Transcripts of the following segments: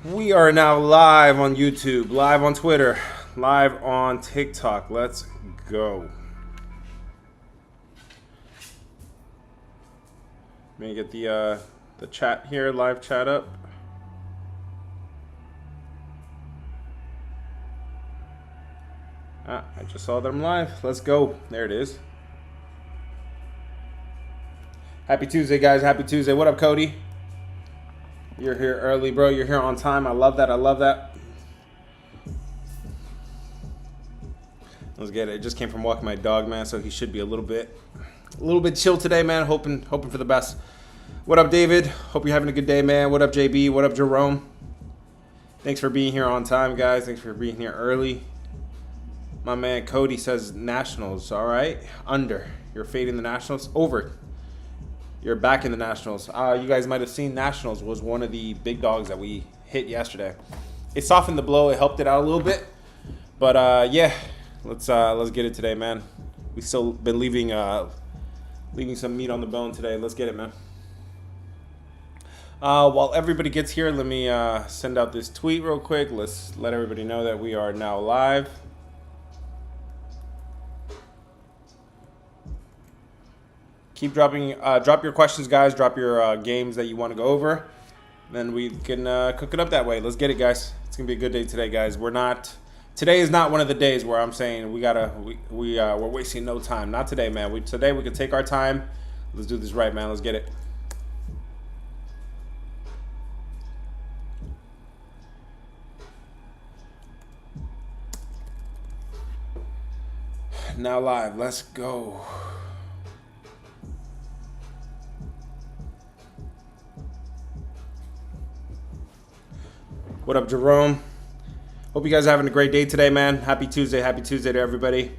We are now live on YouTube, live on Twitter, live on TikTok. Let's go. Let me get the chat here, live chat up. I just saw them live. Let's go. There it is. Happy Tuesday, guys. Happy Tuesday. What up, Cody? You're here early, bro. You're here on time. I love that. I love that. Let's get it. I just came from walking my dog, man, so he should be a little bit chill today, man. Hoping for the best. What up, David? Hope you're having a good day, man. What up, JB? What up, Jerome? Thanks for being here on time, guys. Thanks for being here early. My man Cody says Nationals. All right. Under. You're fading the Nationals. Over. You're back in the Nationals. You guys might have seen Nationals was one of the big dogs that we hit yesterday. It softened the blow. It helped it out a little bit. But, yeah, let's get it today, man. We still been leaving some meat on the bone today. Let's get it, man. While everybody gets here, let me send out this tweet real quick. Let's let everybody know that we are now live. Keep dropping, drop your questions, guys. Drop your games that you want to go over. Then we can cook it up that way. Let's get it, guys. It's gonna be a good day today, guys. Today is not one of the days where I'm saying we're wasting no time. Not today, man. Today we can take our time. Let's do this right, man. Let's get it. Now live. Let's go. What up, Jerome? Hope you guys are having a great day today, man. Happy Tuesday. Happy Tuesday to everybody.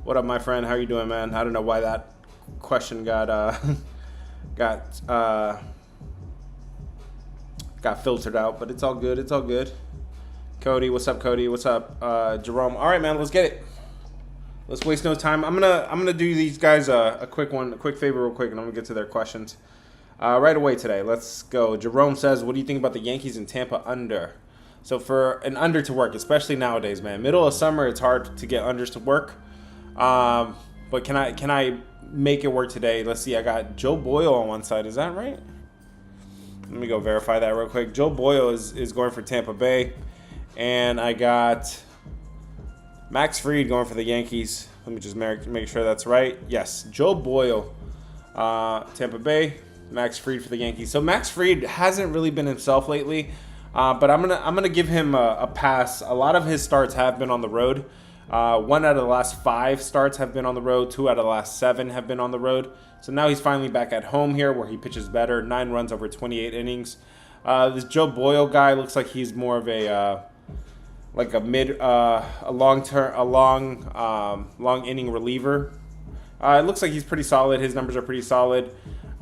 What up, my friend? How you doing, man? I don't know why that question got filtered out, but it's all good. It's all good. Cody, what's up, Cody? What's up, Jerome? All right, man. Let's get it. Let's waste no time. I'm gonna do these guys a quick favor, real quick, and I'm gonna get to their questions. Right away today. Let's go. Jerome says, what do you think about the Yankees and Tampa under? So for an under to work, especially nowadays, man, middle of summer, it's hard to get unders to work. But can I make it work today? Let's see. I got Joe Boyle on one side. Is that right? Let me go verify that real quick. Joe Boyle is going for Tampa Bay. And I got Max Fried going for the Yankees. Let me just make sure that's right. Yes, Joe Boyle, Tampa Bay. Max Fried for the Yankees. So Max Fried hasn't really been himself lately, but I'm gonna give him a pass. A lot of his starts have been on the road. 1 out of the last 5 starts have been on the road. 2 out of the last 7 have been on the road. So now he's finally back at home here, where he pitches better. 9 runs over 28 innings. This Joe Boyle guy looks like he's more of a long inning reliever. It looks like he's pretty solid. His numbers are pretty solid.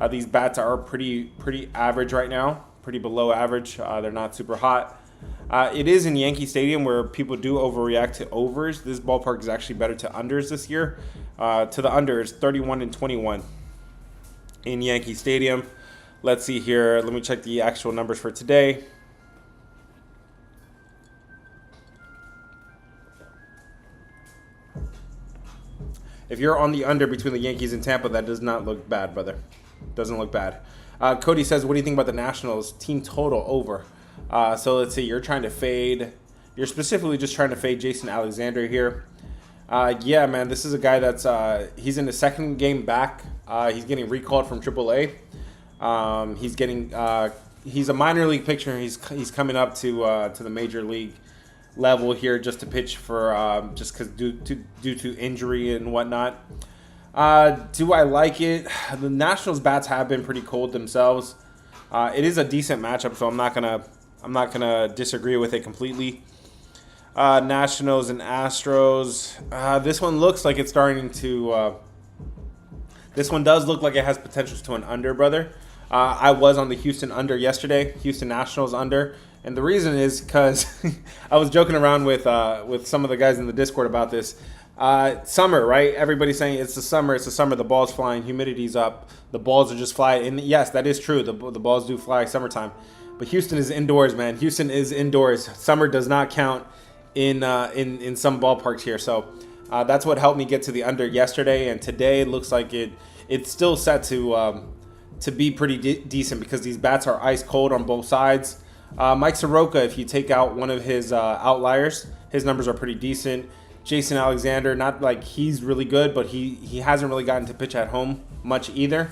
These bats are pretty average right now, pretty below average. They're not super hot. It is in Yankee Stadium, where people do overreact to overs. This ballpark is actually better to unders this year. To the unders, 31-21 in Yankee Stadium. Let's see here. Let me check the actual numbers for today. If you're on the under between the Yankees and Tampa, that does not look bad, brother. Doesn't look bad. Cody says, what do you think about the Nationals team total over? So let's see. You're specifically just trying to fade Jason Alexander here. Yeah, man, this is a guy that's he's in the second game back. He's getting recalled from AAA. He's a minor league pitcher. He's coming up to the major league level here just to pitch for just because due to injury and whatnot. Do I like it? The Nationals bats have been pretty cold themselves. It is a decent matchup, so I'm not gonna disagree with it completely. Nationals and Astros. This one looks like it's starting to. This one does look like it has potentials to an under, brother. I was on the Houston under yesterday. Houston Nationals under. And the reason is because I was joking around with some of the guys in the Discord about this. Summer, right? Everybody's saying it's the summer. The ball's flying. Humidity's up. The balls are just flying. And yes, that is true. The balls do fly summertime. But Houston is indoors, man. Houston is indoors. Summer does not count in some ballparks here. So that's what helped me get to the under yesterday, and today it looks like it's still set to be pretty decent because these bats are ice cold on both sides. Mike Soroka, if you take out one of his outliers, his numbers are pretty decent. Jason Alexander, not like he's really good, but he hasn't really gotten to pitch at home much either.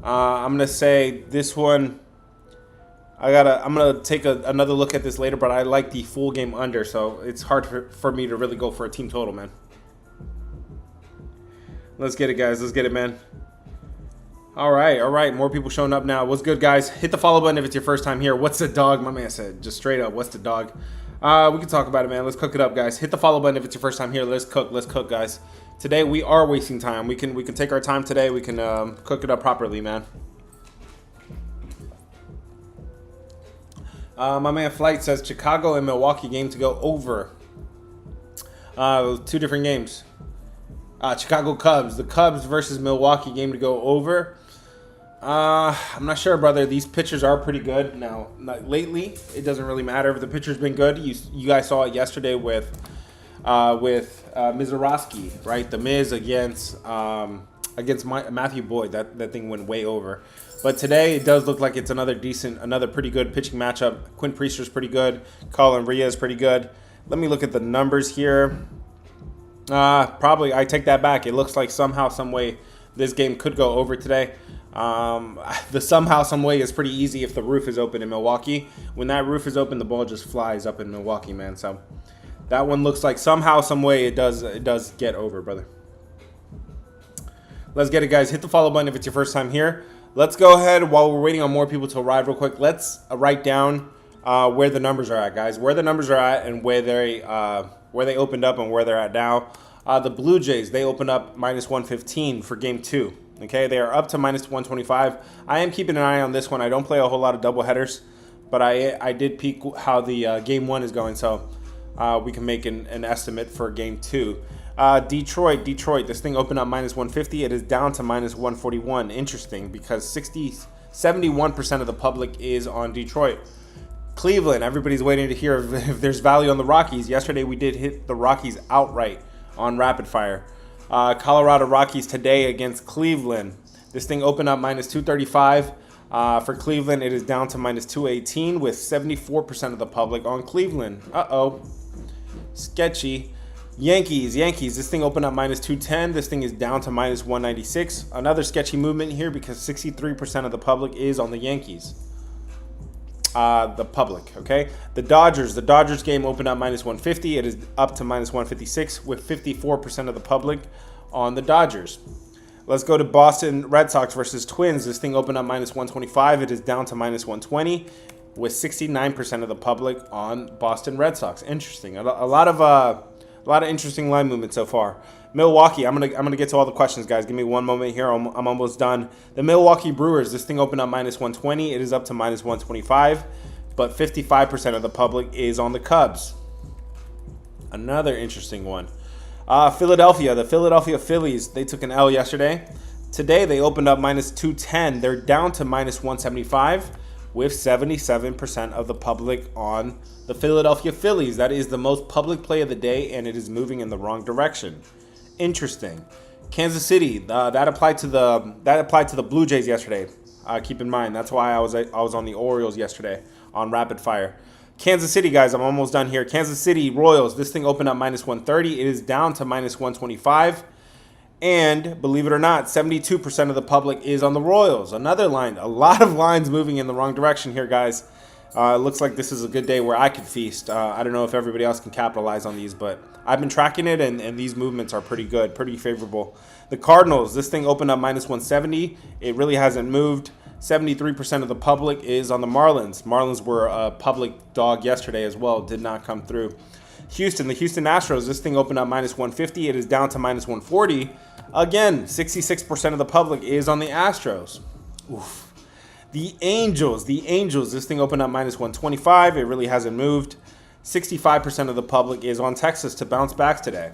I'm gonna say this one. I'm gonna take another look at this later, but I like the full game under, so it's hard for me to really go for a team total, man. Let's get it, guys. Let's get it, man. All right. More people showing up now. What's good, guys? Hit the follow button if it's your first time here. What's the dog? My man said, just straight up, what's the dog? We can talk about it, man. Let's cook it up, guys. Hit the follow button if it's your first time here. Let's cook, guys. Today we are wasting time. We can take our time today. We can cook it up properly, man. My man Flight says Chicago and Milwaukee game to go over. Two different games. Chicago Cubs. The Cubs versus Milwaukee game to go over. I'm not sure, brother. These pitchers are pretty good. Now, lately, it doesn't really matter if the pitcher's been good. You guys saw it yesterday with Mizorowski, right? The Miz against Matthew Boyd. That thing went way over. But today, it does look like it's another pretty good pitching matchup. Quinn Priester's pretty good. Colin Ria is pretty good. Let me look at the numbers here. Probably, I take that back. It looks like somehow, some way, this game could go over today. The somehow, some way is pretty easy if the roof is open in Milwaukee. When that roof is open, the ball just flies up in Milwaukee, man. So that one looks like somehow, some way it does get over, brother. Let's get it, guys. Hit the follow button if it's your first time here. Let's go ahead while we're waiting on more people to arrive real quick. Let's write down where the numbers are at, guys. Where the numbers are at and where they opened up and where they're at now. The Blue Jays, they opened up -115 for game 2. Okay, they are up to -125. I am keeping an eye on this one. I don't play a whole lot of double headers, but I did peek how the game 1 is going, so we can make an estimate for game 2. Detroit, this thing opened up -150. It is down to -141. Interesting, because 71% of the public is on Detroit. Cleveland, everybody's waiting to hear if there's value on the Rockies. Yesterday we did hit the Rockies outright on rapid fire. Colorado Rockies today against Cleveland. This thing opened up -235. For Cleveland, it is down to -218 with 74% of the public on Cleveland. Sketchy. Yankees. This thing opened up -210. This thing is down to -196. Another sketchy movement here because 63% of the public is on the Yankees. The public, okay? The Dodgers game opened up -150. It is up to -156 with 54% of the public on the Dodgers. Let's go to Boston Red Sox versus Twins. This thing opened up -125. It is down to -120 with 69% of the public on Boston Red Sox. Interesting. A lot of interesting line movement so far. Milwaukee, I'm gonna get to all the questions, guys. Give me one moment here. I'm almost done. The Milwaukee Brewers, this thing opened up -120. It is up to -125, but 55% of the public is on the Cubs. Another interesting one. Philadelphia, the Philadelphia Phillies, they took an L yesterday. Today they opened up -210. They're down to -175 with 77% of the public on the Philadelphia Phillies. That is the most public play of the day, and it is moving in the wrong direction. Interesting. Kansas City, that applied to the Blue Jays yesterday. Keep in mind, that's why I was on the Orioles yesterday on rapid fire. Kansas City, guys, I'm almost done here. Kansas City Royals, this thing opened up -130. It is down to -125. And believe it or not, 72% of the public is on the Royals. Another line, a lot of lines moving in the wrong direction here, guys. It looks like this is a good day where I could feast. I don't know if everybody else can capitalize on these, but I've been tracking it, and these movements are pretty good, pretty favorable. The Cardinals, this thing opened up -170. It really hasn't moved. 73% of the public is on the Marlins. Marlins were a public dog yesterday as well, did not come through. Houston, the Houston Astros, this thing opened up -150. It is down to -140. Again, 66% of the public is on the Astros. Oof. The Angels, this thing opened up -125. It really hasn't moved. 65% of the public is on Texas to bounce back today.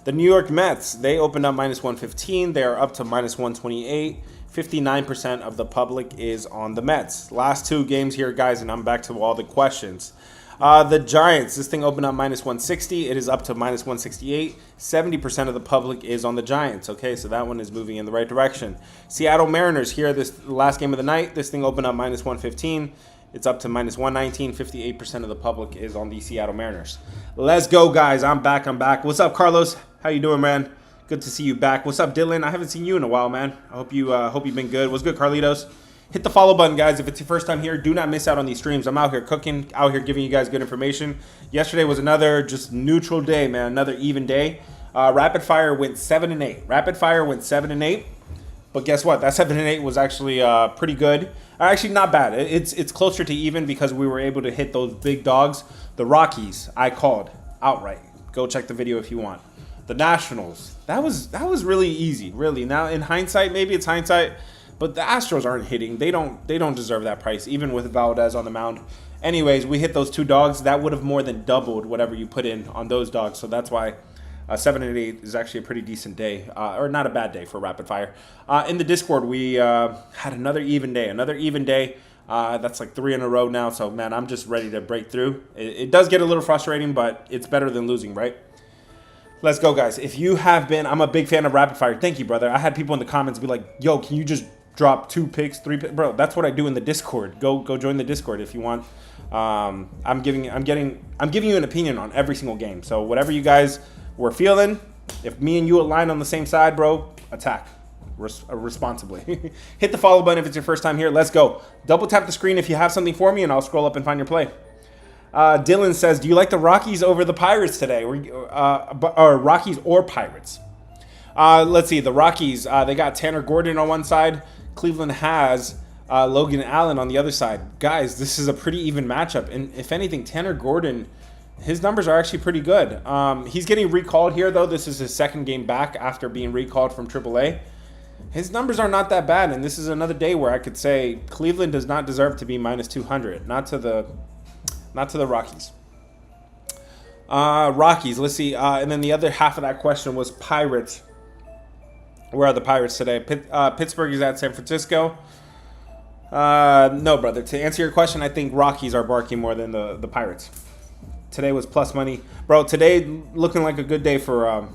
The New York Mets, they opened up -115. They are up to -128. 59% of the public is on the Mets. Last 2 games here, guys, and I'm back to all the questions. The Giants, this thing opened up minus 160. It is up to minus 168. 70% of the public is on the Giants. Okay, so that one is moving in the right direction. Seattle Mariners here, this last game of the night. This thing opened up minus 115. It's up to minus 119. 58% of the public is on the Seattle Mariners. Let's go, guys. I'm back. What's up, Carlos? How you doing, man? Good to see you back. What's up, Dylan? I haven't seen you in a while, man. I hope you've been good. What's good, Carlitos? Hit the follow button, guys. If it's your first time here, do not miss out on these streams. I'm out here cooking, out here giving you guys good information. Yesterday was another just neutral day, man. Another even day. Rapid Fire went 7-8. Rapid Fire went 7-8. But guess what? That 7-8 was actually pretty good. Actually, not bad. It's closer to even because we were able to hit those big dogs. The Rockies, I called outright. Go check the video if you want. The Nationals, that was really easy, really. Now in hindsight, maybe it's hindsight. But the Astros aren't hitting. They don't deserve that price, even with Valdez on the mound. Anyways, we hit those 2 dogs. That would have more than doubled whatever you put in on those dogs. So that's why 7-8 is actually a pretty decent day, or not a bad day for Rapid Fire. In the Discord, we had another even day. That's like 3 in a row now. So, man, I'm just ready to break through. It does get a little frustrating, but it's better than losing, right? Let's go, guys. If you have been, I'm a big fan of Rapid Fire. Thank you, brother. I had people in the comments be like, yo, can you just drop 2 picks, 3 picks? Bro, that's what I do in the Discord. Go join the Discord if you want. I'm giving you an opinion on every single game. So whatever you guys were feeling, if me and you align on the same side, bro, attack responsibly. Hit the follow button if it's your first time here. Let's go. Double tap the screen if you have something for me, and I'll scroll up and find your play. Dylan says, do you like the Rockies over the Pirates today? Or Rockies or Pirates? Let's see. The Rockies, they got Tanner Gordon on one side. Cleveland has Logan Allen on the other side. Guys, this is a pretty even matchup. And if anything, Tanner Gordon, his numbers are actually pretty good. He's getting recalled here, though. This is his 2nd game back after being recalled from AAA. His numbers are not that bad, and this is another day where I could say Cleveland does not deserve to be minus 200. Not to the Rockies. Rockies, let's see. And then the other half of that question was Pirates. Where are the Pirates today? Pittsburgh is at San Francisco. No, brother. To answer your question, I think Rockies are barking more than the Pirates. Today was plus money. Bro, today looking like a good day for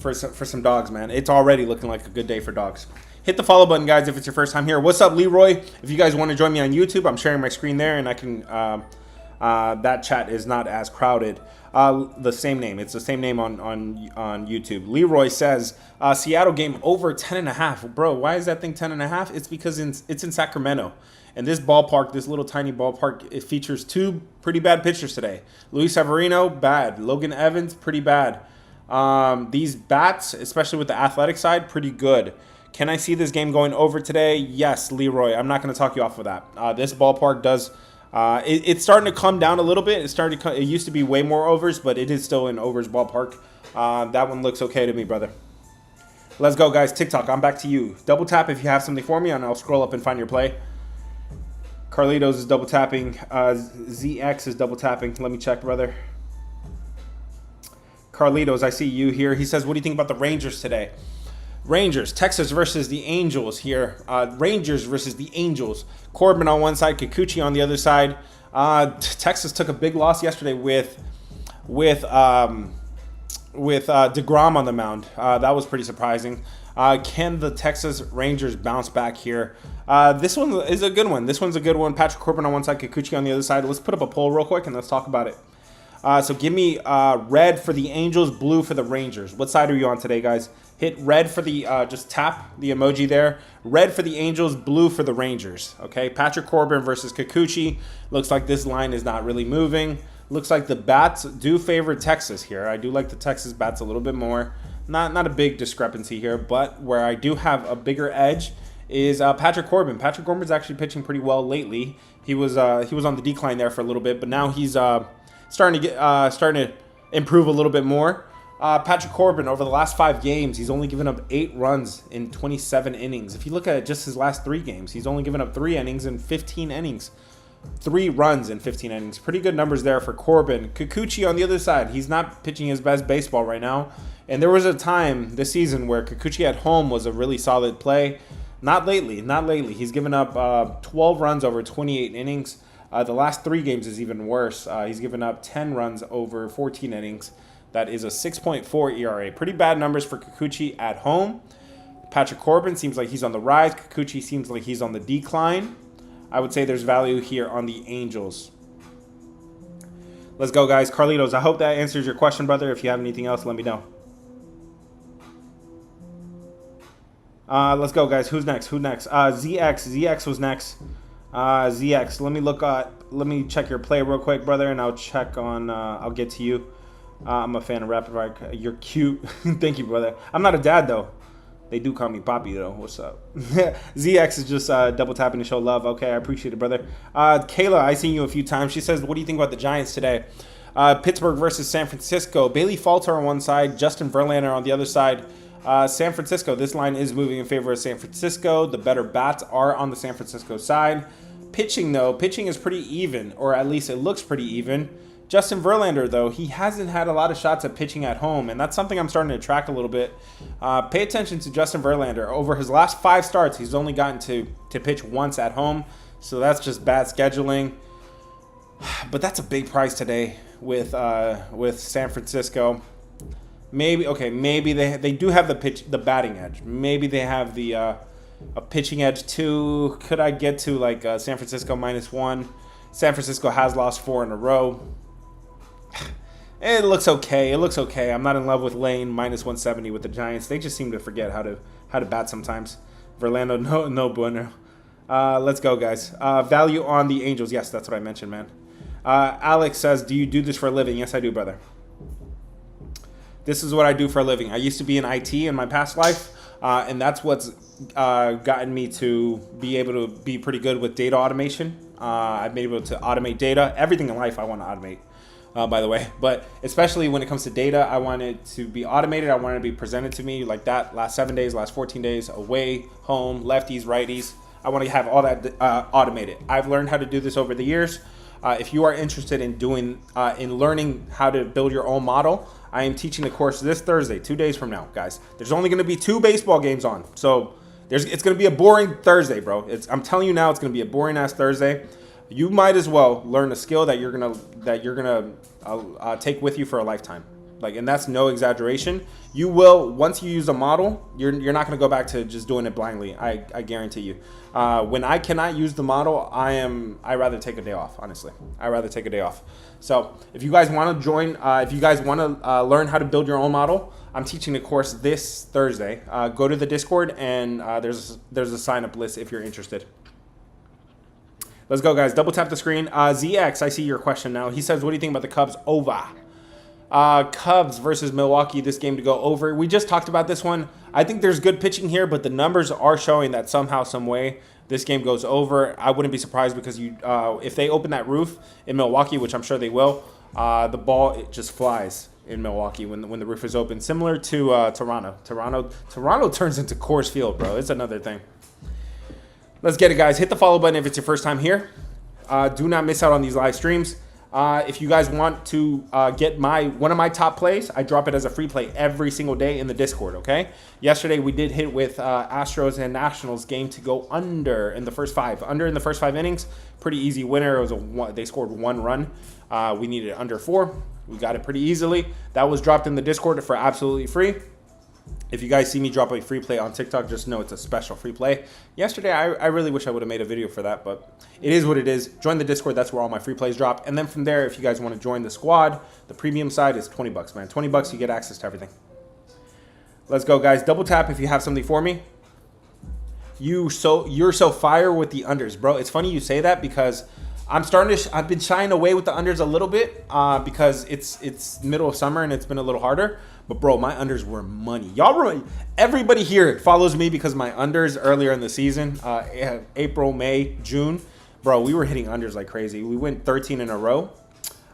some dogs, man. It's already looking like a good day for dogs. Hit the follow button, guys, if it's your first time here. What's up, Leroy? If you guys want to join me on YouTube, I'm sharing my screen there, and I can that chat is not as crowded. The same name. It's the same name on YouTube. Leroy says, Seattle game over 10.5. Bro, why is that thing 10.5? It's because it's in Sacramento. And this ballpark, this little tiny ballpark, it features 2 pretty bad pitchers today. Luis Severino, bad. Logan Evans, pretty bad. These bats, especially with the athletic side, pretty good. Can I see this game going over today? Yes, Leroy. I'm not going to talk you off of that. This ballpark does... it's starting to come down a little bit. It used to be way more overs, but it is still an overs ballpark. That one looks okay to me, brother. Let's go, guys. TikTok, I'm back to you. Double tap if you have something for me, and I'll scroll up and find your play. Carlitos is double tapping. ZX is double tapping. Let me check, brother. Carlitos, I see you here. He says, what do you think about the Rangers today? Rangers, Texas versus the Angels here. Rangers versus the Angels. Corbin on one side, Kikuchi on the other side. Texas took a big loss yesterday with DeGrom on the mound. That was pretty surprising. Can the Texas Rangers bounce back here? This one is a good one. This one's a good one. Patrick Corbin on one side, Kikuchi on the other side. Let's put up a poll real quick and let's talk about it. So give me red for the Angels, blue for the Rangers. What side are you on today, guys? Hit red for the, just tap the emoji there. Red for the Angels, blue for the Rangers. Okay, Patrick Corbin versus Kikuchi. Looks like this line is not really moving. Looks like the bats do favor Texas here. I do like the Texas bats a little bit more. Not a big discrepancy here, but where I do have a bigger edge is Patrick Corbin. Patrick Corbin's actually pitching pretty well lately. He was on the decline there for a little bit, but now he's starting to improve a little bit more. Patrick Corbin, over the last 5 games, he's only given up 8 runs in 27 innings. If you look at just his last 3 games, he's only given up 3 innings in 15 innings. 3 runs in 15 innings. Pretty good numbers there for Corbin. Kikuchi on the other side, he's not pitching his best baseball right now. And there was a time this season where Kikuchi at home was a really solid play. Not lately. Not lately. He's given up 12 runs over 28 innings. The last 3 games is even worse. He's given up 10 runs over 14 innings. That is a 6.4 ERA. Pretty bad numbers for Kikuchi at home. Patrick Corbin seems like he's on the rise. Kikuchi seems like he's on the decline. I would say there's value here on the Angels. Let's go, guys. Carlitos, I hope that answers your question, brother. If you have anything else, let me know. Let's go, guys. Who's next? ZX was next. ZX, let me check your play real quick, brother, and I'll check on, I'll get to you. I'm a fan of Rapid Fire. You're cute. Thank you, brother. I'm not a dad, though. They do call me Poppy, though. What's up? ZX is just double tapping to show love. Okay, I appreciate it, brother. Kayla, I seen you a few times. She says, what do you think about the Giants today? Pittsburgh versus San Francisco. Bailey Falter on one side, Justin Verlander on the other side. San Francisco, this line is moving in favor of San Francisco. The better bats are on the San Francisco side. Pitching, though, pitching is pretty even, or at least it looks pretty even. Justin Verlander, though, he hasn't had a lot of shots at pitching at home, and that's something I'm starting to track a little bit. Pay attention to Justin Verlander. Over his last 5 starts, he's only gotten to pitch once at home, so that's just bad scheduling. But that's a big price today with San Francisco. Maybe they do have the batting edge. Maybe they have the a pitching edge too. Could I get to like San Francisco -1? San Francisco has lost 4 in a row. It looks okay. I'm not in love with Lane -170 with the Giants. They just seem to forget how to bat sometimes. Verlander, no bueno. Let's go, guys. Value on the Angels. Yes, that's what I mentioned, man. Alex says, do you do this for a living? Yes, I do, brother. This is what I do for a living. I used to be in IT in my past life, and that's what's gotten me to be able to be pretty good with data automation. I've been able to automate data. Everything in life I want to automate, by the way. But especially when it comes to data, I want it to be automated. I want it to be presented to me like that last 7 days, last 14 days, away, home, lefties, righties. I want to have all that automated. I've learned how to do this over the years. If you are interested in learning how to build your own model, I am teaching a course this Thursday, 2 days from now, guys. There's only going to be 2 baseball games on, so it's going to be a boring Thursday, bro. I'm telling you now, it's going to be a boring ass Thursday. You might as well learn a skill that you're gonna take with you for a lifetime. And that's no exaggeration. You will, once you use a model, you're not going to go back to just doing it blindly. I guarantee you. When I cannot use the model, I rather take a day off, honestly. I rather take a day off. So if you guys want to join, if you guys want to learn how to build your own model, I'm teaching a course this Thursday. Go to the Discord, and there's a sign-up list if you're interested. Let's go, guys. Double tap the screen. ZX, I see your question now. He says, what do you think about the Cubs over? Cubs versus Milwaukee, this game to go over. We just talked about this one. I think there's good pitching here, but the numbers are showing that somehow, some way, this game goes over. I wouldn't be surprised because if they open that roof in Milwaukee, which I'm sure they will, the ball, it just flies in Milwaukee when the roof is open. Similar to Toronto. Toronto turns into Coors Field, bro. It's another thing. Let's get it, guys. Hit the follow button if it's your first time here. Do not miss out on these live streams. If you guys want to get one of my top plays, I drop it as a free play every single day in the Discord, okay? Yesterday, we did hit with Astros and Nationals game to go under in the first 5. Under in the first 5 innings. Pretty easy winner. It was they scored 1 run. We needed under 4. We got it pretty easily. That was dropped in the Discord for absolutely free. If you guys see me drop a free play on TikTok, just know it's a special free play. Yesterday, I really wish I would have made a video for that, but it is what it is. Join the Discord. That's where all my free plays drop. And then from there, if you guys want to join the squad, the premium side is $20, man. $20, you get access to everything. Let's go, guys. Double tap if you have something for me. You're so fire with the unders, bro. It's funny you say that because I've been shying away with the unders a little bit because it's middle of summer and it's been a little harder. But, bro, my unders were money. Everybody here follows me because my unders earlier in the season, April, May, June, bro, we were hitting unders like crazy. We went 13 in a row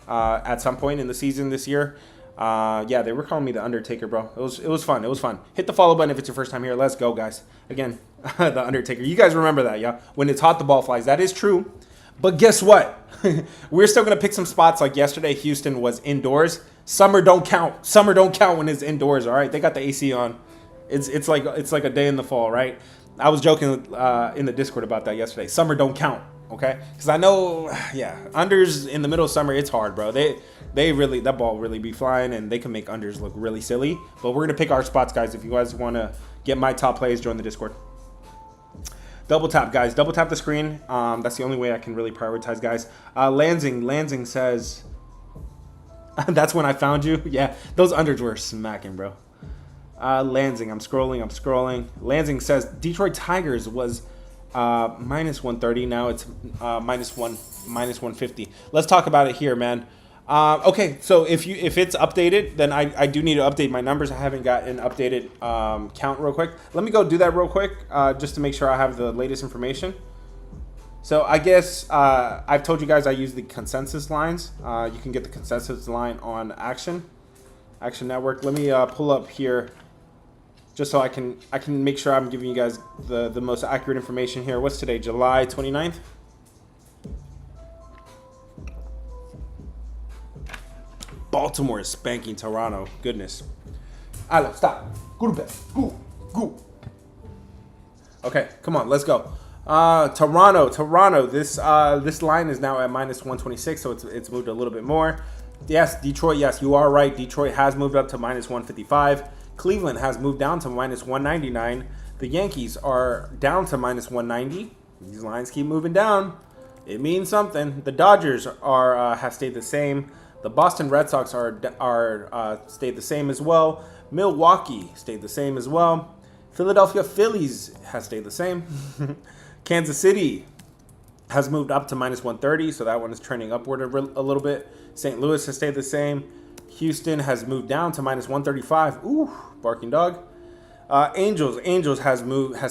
at some point in the season this year. Yeah, they were calling me the Undertaker, bro. It was fun. It was fun. Hit the follow button if it's your first time here. Let's go, guys. Again, the Undertaker. You guys remember that, yeah? When it's hot, the ball flies. That is true. But guess what? We're still going to pick some spots like yesterday. Houston was indoors. Summer don't count. Summer don't count when it's indoors, all right? They got the AC on. It's like a day in the fall, right? I was joking in the Discord about that yesterday. Summer don't count, okay? Because I know, yeah, unders in the middle of summer, it's hard, bro. They really, that ball really be flying, and they can make unders look really silly. But we're gonna pick our spots, guys. If you guys want to get my top plays, join the Discord. Double tap, guys. Double tap the screen. That's the only way I can really prioritize, guys. Lansing says, that's when I found you. Yeah, those unders were smacking, bro. Lansing, I'm scrolling. Lansing says Detroit Tigers was minus 130. Now it's minus 150. Let's talk about it here, man. Okay, so if it's updated, then I do need to update my numbers. I haven't got an updated count real quick. Let me go do that real quick just to make sure I have the latest information. So I guess I've told you guys I use the consensus lines. You can get the consensus line on Action Network. Let me pull up here just so I can make sure I'm giving you guys the most accurate information here. What's today? July 29th? Baltimore is spanking Toronto. Goodness. Alo, stop. Go to bed. Go. Okay, come on, let's go. Toronto. This line is now at minus 126, so it's moved a little bit more. Yes, Detroit. Yes, you are right. Detroit has moved up to minus 155. Cleveland has moved down to minus 199. The Yankees are down to minus 190. These lines keep moving down. It means something. The Dodgers have stayed the same. The Boston Red Sox are stayed the same as well. Milwaukee stayed the same as well. Philadelphia Phillies has stayed the same. Kansas City has moved up to minus 130, so that one is trending upward a little bit. St. Louis has stayed the same. Houston has moved down to minus 135. Ooh, barking dog. Angels has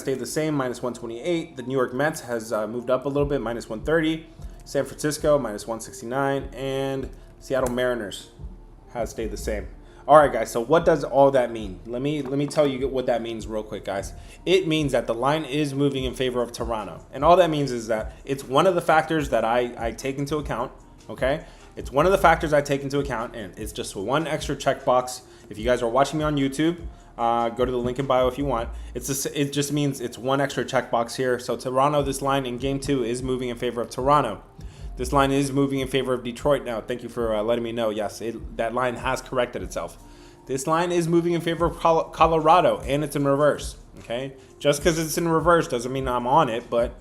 stayed the same, minus 128. The New York Mets has moved up a little bit, minus 130. San Francisco, minus 169. And Seattle Mariners has stayed the same. All right, guys, so what does all that mean? Let me tell you what that means real quick, guys. It means that the line is moving in favor of Toronto. And all that means is that it's one of the factors that I take into account, okay? It's one of the factors I take into account, and it's just one extra checkbox. If you guys are watching me on YouTube, go to the link in bio if you want. It just means it's one extra checkbox here. So Toronto, this line in Game 2 is moving in favor of Toronto. This line is moving in favor of Detroit now. Thank you for letting me know. Yes, that line has corrected itself. This line is moving in favor of Colorado, and it's in reverse. Okay, just because it's in reverse doesn't mean I'm on it, but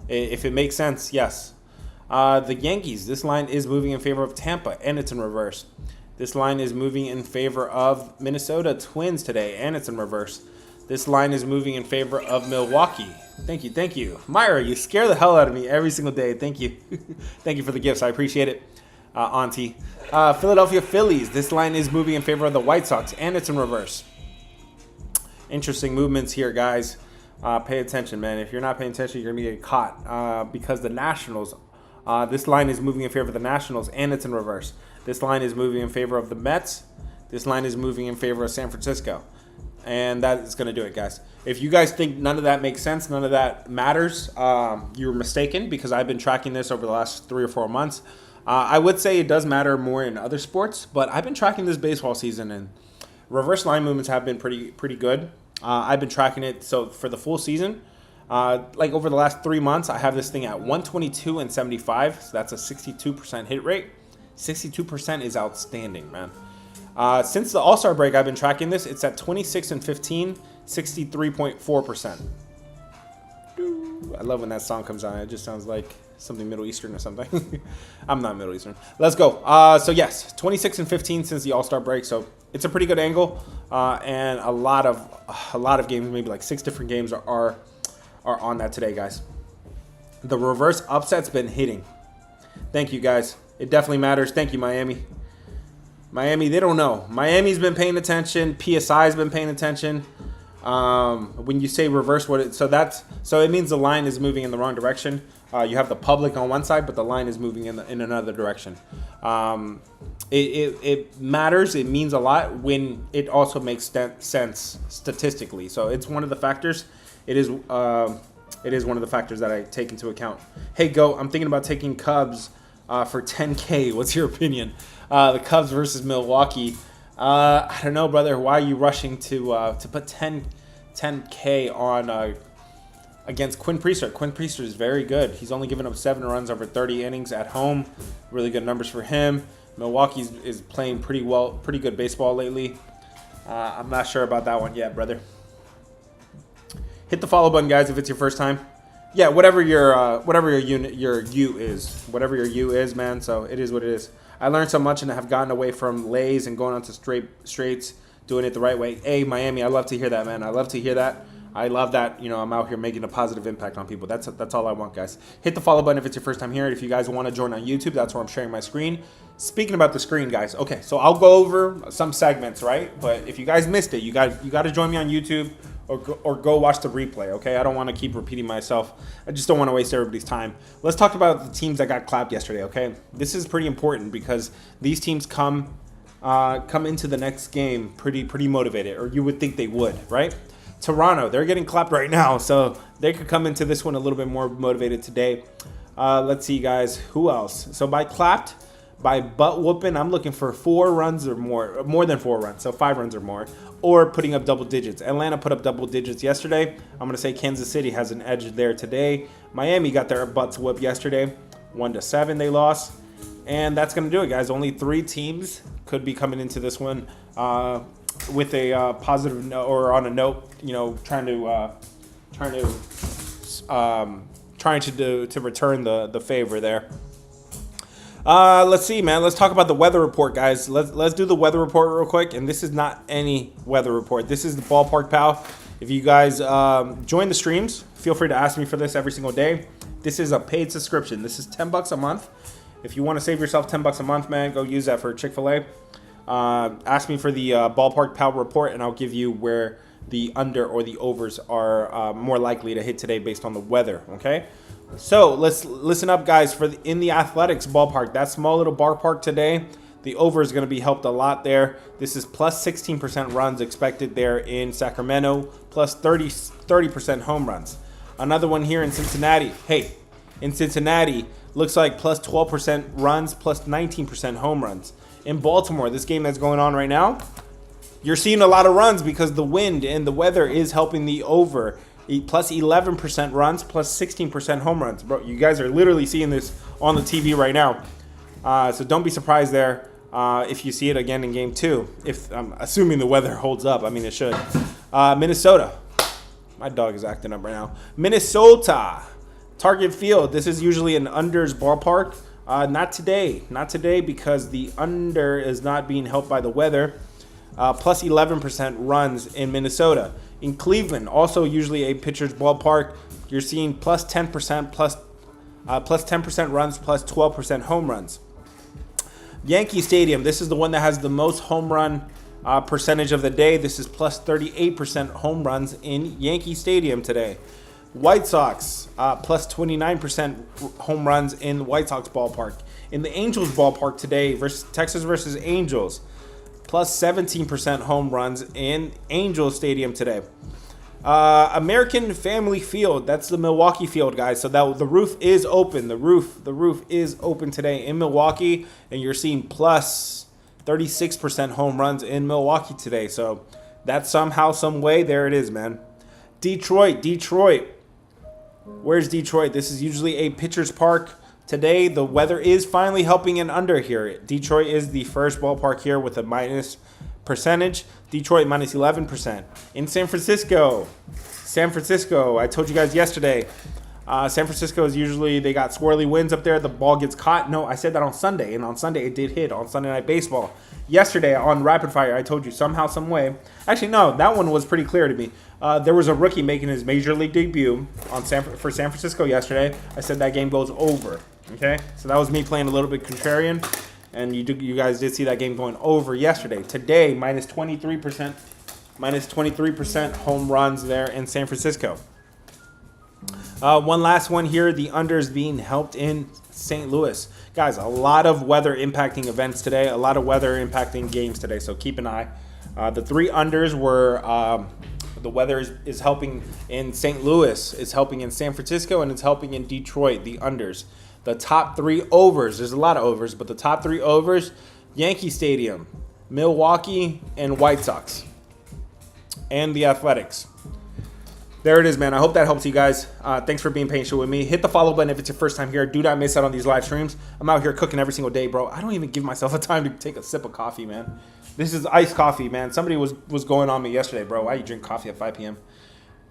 if it makes sense, yes. The Yankees, this line is moving in favor of Tampa, and it's in reverse. This line is moving in favor of Minnesota Twins today, and it's in reverse. This line is moving in favor of Milwaukee. Thank you. Myra, you scare the hell out of me every single day. Thank you. Thank you for the gifts. I appreciate it, Auntie. Philadelphia Phillies, this line is moving in favor of the White Sox, and it's in reverse. Interesting movements here, guys. Pay attention, man. If you're not paying attention, you're going to get caught because the Nationals, this line is moving in favor of the Nationals, and it's in reverse. This line is moving in favor of the Mets. This line is moving in favor of San Francisco. And that is going to do it, guys. If you guys think none of that makes sense, none of that matters, you're mistaken because I've been tracking this over the last 3 or 4 months. I would say it does matter more in other sports, but I've been tracking this baseball season, and reverse line movements have been pretty good. I've been tracking it. So for the full season, like over the last 3 months, I have this thing at 122 and 75. So that's a 62% hit rate. 62% is outstanding, man. Since the All-Star break, I've been tracking this. It's at 26 and 15, 63.4%. I love when that song comes on. It just sounds like something Middle Eastern or something. I'm not Middle Eastern. Let's go. So yes, 26 and 15 since the All-Star break. So it's a pretty good angle, and a lot of games, maybe like 6 different games are on that today, guys. The reverse upset's been hitting. Thank you, guys. It definitely matters. Thank you, Miami. Miami, they don't know. Miami's been paying attention. PSI's been paying attention. When you say reverse, so it means the line is moving in the wrong direction. You have the public on one side, but the line is moving in another direction. It matters. It means a lot when it also makes sense statistically. So it's one of the factors. It is one of the factors that I take into account. Hey, Go, I'm thinking about taking Cubs for 10K. What's your opinion? The Cubs versus Milwaukee. I don't know, brother. Why are you rushing to put 10K against Quinn Priester. Quinn Priester is very good. He's only given up 7 runs over 30 innings at home. Really good numbers for him. Milwaukee is playing pretty good baseball lately. I'm not sure about that one yet, brother. Hit the follow button, guys, if it's your first time. Yeah, whatever your U is, man. So it is what it is. I learned so much and have gotten away from lays and going on to straights, doing it the right way. Hey, Miami, I love to hear that, man. I love to hear that. I love that, I'm out here making a positive impact on people. That's all I want, guys. Hit the follow button if it's your first time here. If you guys want to join on YouTube, that's where I'm sharing my screen. Speaking about the screen, guys. Okay, so I'll go over some segments, right? But if you guys missed it, you got to join me on YouTube or go watch the replay, okay? I don't want to keep repeating myself. I just don't want to waste everybody's time. Let's talk about the teams that got clapped yesterday, okay? This is pretty important because these teams come into the next game pretty motivated, or you would think they would, right? Toronto, they're getting clapped right now, so they could come into this one a little bit more motivated today. Let's see, guys. Who else? So by clapped, by butt whooping, I'm looking for 4 runs or more than 4 runs, so 5 runs or more, or putting up double digits. Atlanta put up double digits yesterday. I'm going to say Kansas City has an edge there today. Miami got their butts whooped yesterday. 1-7 they lost. And that's going to do it, guys. Only 3 teams could be coming into this one with a positive note, or on a note, trying to return the favor there. Let's see, man. Let's talk about the weather report, guys. Let's do the weather report real quick. And this is not any weather report. This is the Ballpark Pal. If you guys join the streams, feel free to ask me for this every single day. This is a paid subscription. This is $10 a month. If you want to save yourself $10 a month, man, go use that for Chick-fil-A. Ask me for the Ballpark Pal report, and I'll give you where the under or the overs are more likely to hit today based on the weather, okay? So let's listen up, guys. In the Athletics ballpark, that small little ballpark today, the over is going to be helped a lot there. This is plus 16% runs expected there in Sacramento, plus 30% home runs. Another one here in Cincinnati. Hey, in Cincinnati, looks like plus 12% runs, plus 19% home runs. In Baltimore, this game that's going on right now, you're seeing a lot of runs because the wind and the weather is helping the over. Plus 11% runs, plus 16% home runs. Bro, you guys are literally seeing this on the TV right now. So don't be surprised there if you see it again in Game 2. If I'm assuming the weather holds up. I mean, it should. Minnesota. My dog is acting up right now. Minnesota. Target Field. This is usually an unders ballpark. Not today. Not today because the under is not being helped by the weather. Plus 11% runs in Minnesota. In Cleveland, also usually a pitcher's ballpark, you're seeing plus 10%, plus 10% runs, plus 12% home runs. Yankee Stadium, this is the one that has the most home run percentage of the day. This is plus 38% home runs in Yankee Stadium today. White Sox, plus 29% home runs in the White Sox ballpark. In the Angels ballpark today, Texas versus Angels, plus 17% home runs in Angels Stadium today. American Family Field, that's the Milwaukee field, guys. So that the roof is open. The roof is open today in Milwaukee, and you're seeing plus 36% home runs in Milwaukee today. So that's somehow, some way, there it is, man. Detroit. Where's Detroit? This is usually a pitcher's park. Today, the weather is finally helping an under here. Detroit is the first ballpark here with a minus percentage. Detroit minus 11%. In San Francisco, I told you guys yesterday, San Francisco is usually, they got swirly winds up there. The ball gets caught. No, I said that on Sunday, and on Sunday it did hit on Sunday Night Baseball. Yesterday on Rapid Fire, I told you somehow, some way. Actually, no, that one was pretty clear to me. There was a rookie making his major league debut for San Francisco yesterday. I said that game goes over. Okay, so that was me playing a little bit contrarian, and you guys did see that game going over yesterday. Today, minus 23% home runs there in San Francisco. One last one here, the unders being helped in St. Louis. Guys, a lot of weather impacting events today, a lot of weather impacting games today, so keep an eye. The 3 unders were, the weather is helping in St. Louis, it's helping in San Francisco, and it's helping in Detroit, the unders. The top 3 overs, there's a lot of overs, but the top 3 overs, Yankee Stadium, Milwaukee, and White Sox, and the Athletics. There it is, man. I hope that helps you guys. Thanks for being patient with me. Hit the follow button if it's your first time here. Do not miss out on these live streams. I'm out here cooking every single day, bro. I don't even give myself a time to take a sip of coffee, man. This is iced coffee, man. Somebody was going on me yesterday, bro. Why you drink coffee at 5 p.m.?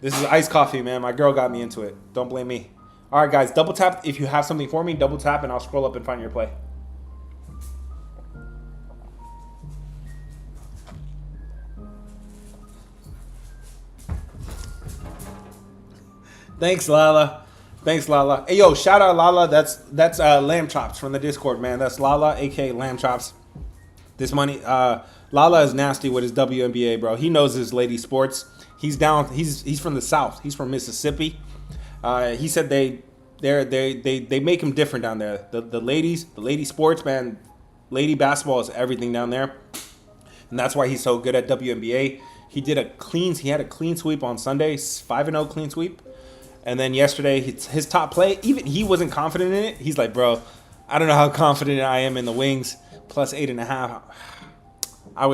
This is iced coffee, man. My girl got me into it. Don't blame me. All right, guys. Double tap if you have something for me. Double tap, and I'll scroll up and find your play. Thanks, Lala. Thanks, Lala. Hey, yo, shout out Lala. That's Lamb Chops from the Discord, man. That's Lala, a.k.a. Lamb Chops. This money, Lala is nasty with his WNBA, bro. He knows his lady sports. He's down. He's from the South. He's from Mississippi. He said they make him different down there. The lady sports, man. Lady basketball is everything down there, and that's why he's so good at WNBA. He had a clean sweep on Sunday, 5-0 clean sweep. And then yesterday, his top play, even he wasn't confident in it. He's like, bro, I don't know how confident I am in the wings. Plus 8.5. I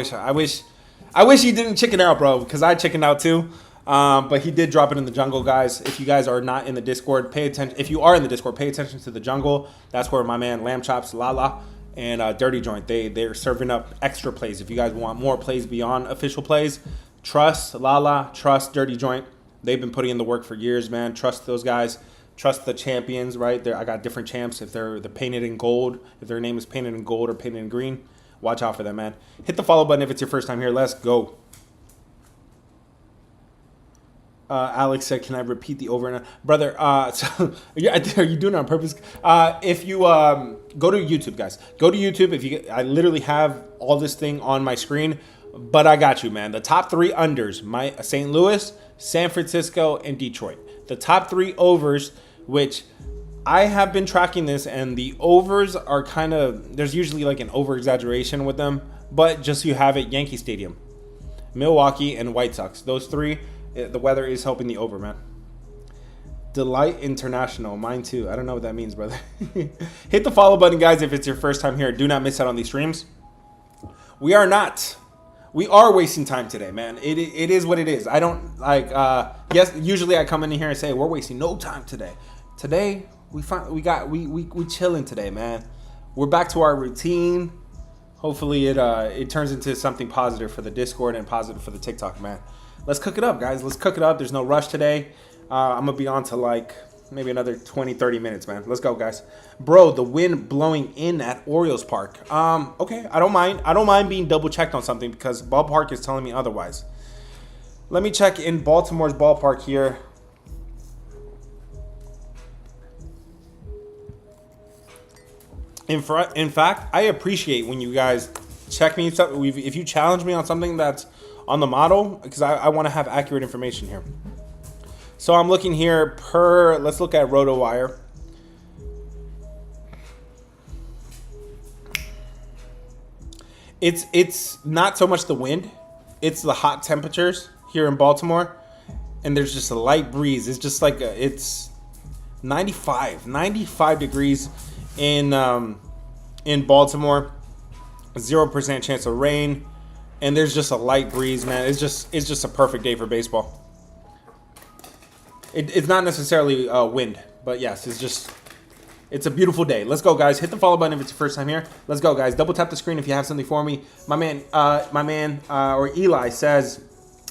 wish he didn't chicken out, bro, because I chickened out too. But he did drop it in the jungle, guys. If you guys are not in the Discord, pay attention. If you are in the Discord, pay attention to the jungle. That's where my man Lamb Chops, Lala, and Dirty Joint, they're serving up extra plays. If you guys want more plays beyond official plays, trust Lala, trust Dirty Joint. They've been putting in the work for years, man. Trust those guys. Trust the champions, right? I got different champs. If they're painted in gold, if their name is painted in gold or painted in green, watch out for them, man. Hit the follow button if it's your first time here. Let's go. Alex said, "Can I repeat the over and brother?" So are you doing it on purpose? If you go to YouTube, guys, go to YouTube. I literally have all this thing on my screen, but I got you, man. The top 3 unders: St. Louis, San Francisco, and Detroit. The top 3 overs, which I have been tracking this, and the overs are kind of, there's usually like an over exaggeration with them, but just so you have it, Yankee Stadium, Milwaukee, and White Sox. Those 3, the weather is helping the over, man. Delight International, mine too. I don't know what that means, brother. Hit the follow button, guys, if it's your first time here. Do not miss out on these streams. We are wasting time today, man. It is what it is. I don't like. Yes, usually I come in here and say we're wasting no time today. Today we chilling today, man. We're back to our routine. Hopefully it turns into something positive for the Discord and positive for the TikTok, man. Let's cook it up, guys. Let's cook it up. There's no rush today. I'm gonna be on to like maybe another 20-30 minutes, man. Let's go, guys. Bro, the wind blowing in at Orioles Park. Okay, I don't mind being double checked on something because ballpark is telling me otherwise. Let me check in Baltimore's ballpark here. In fact, I appreciate when you guys check me. If you challenge me on something that's on the model, because I want to have accurate information here. So I'm looking here let's look at RotoWire. It's not so much the wind, it's the hot temperatures here in Baltimore, and there's just a light breeze. It's just like it's 95 degrees in Baltimore, 0% chance of rain, and there's just a light breeze, man. It's just a perfect day for baseball. It's not necessarily wind, but yes, it's a beautiful day. Let's go, guys. Hit the follow button if it's your first time here. Let's go, guys. Double tap the screen if you have something for me. My man, or Eli says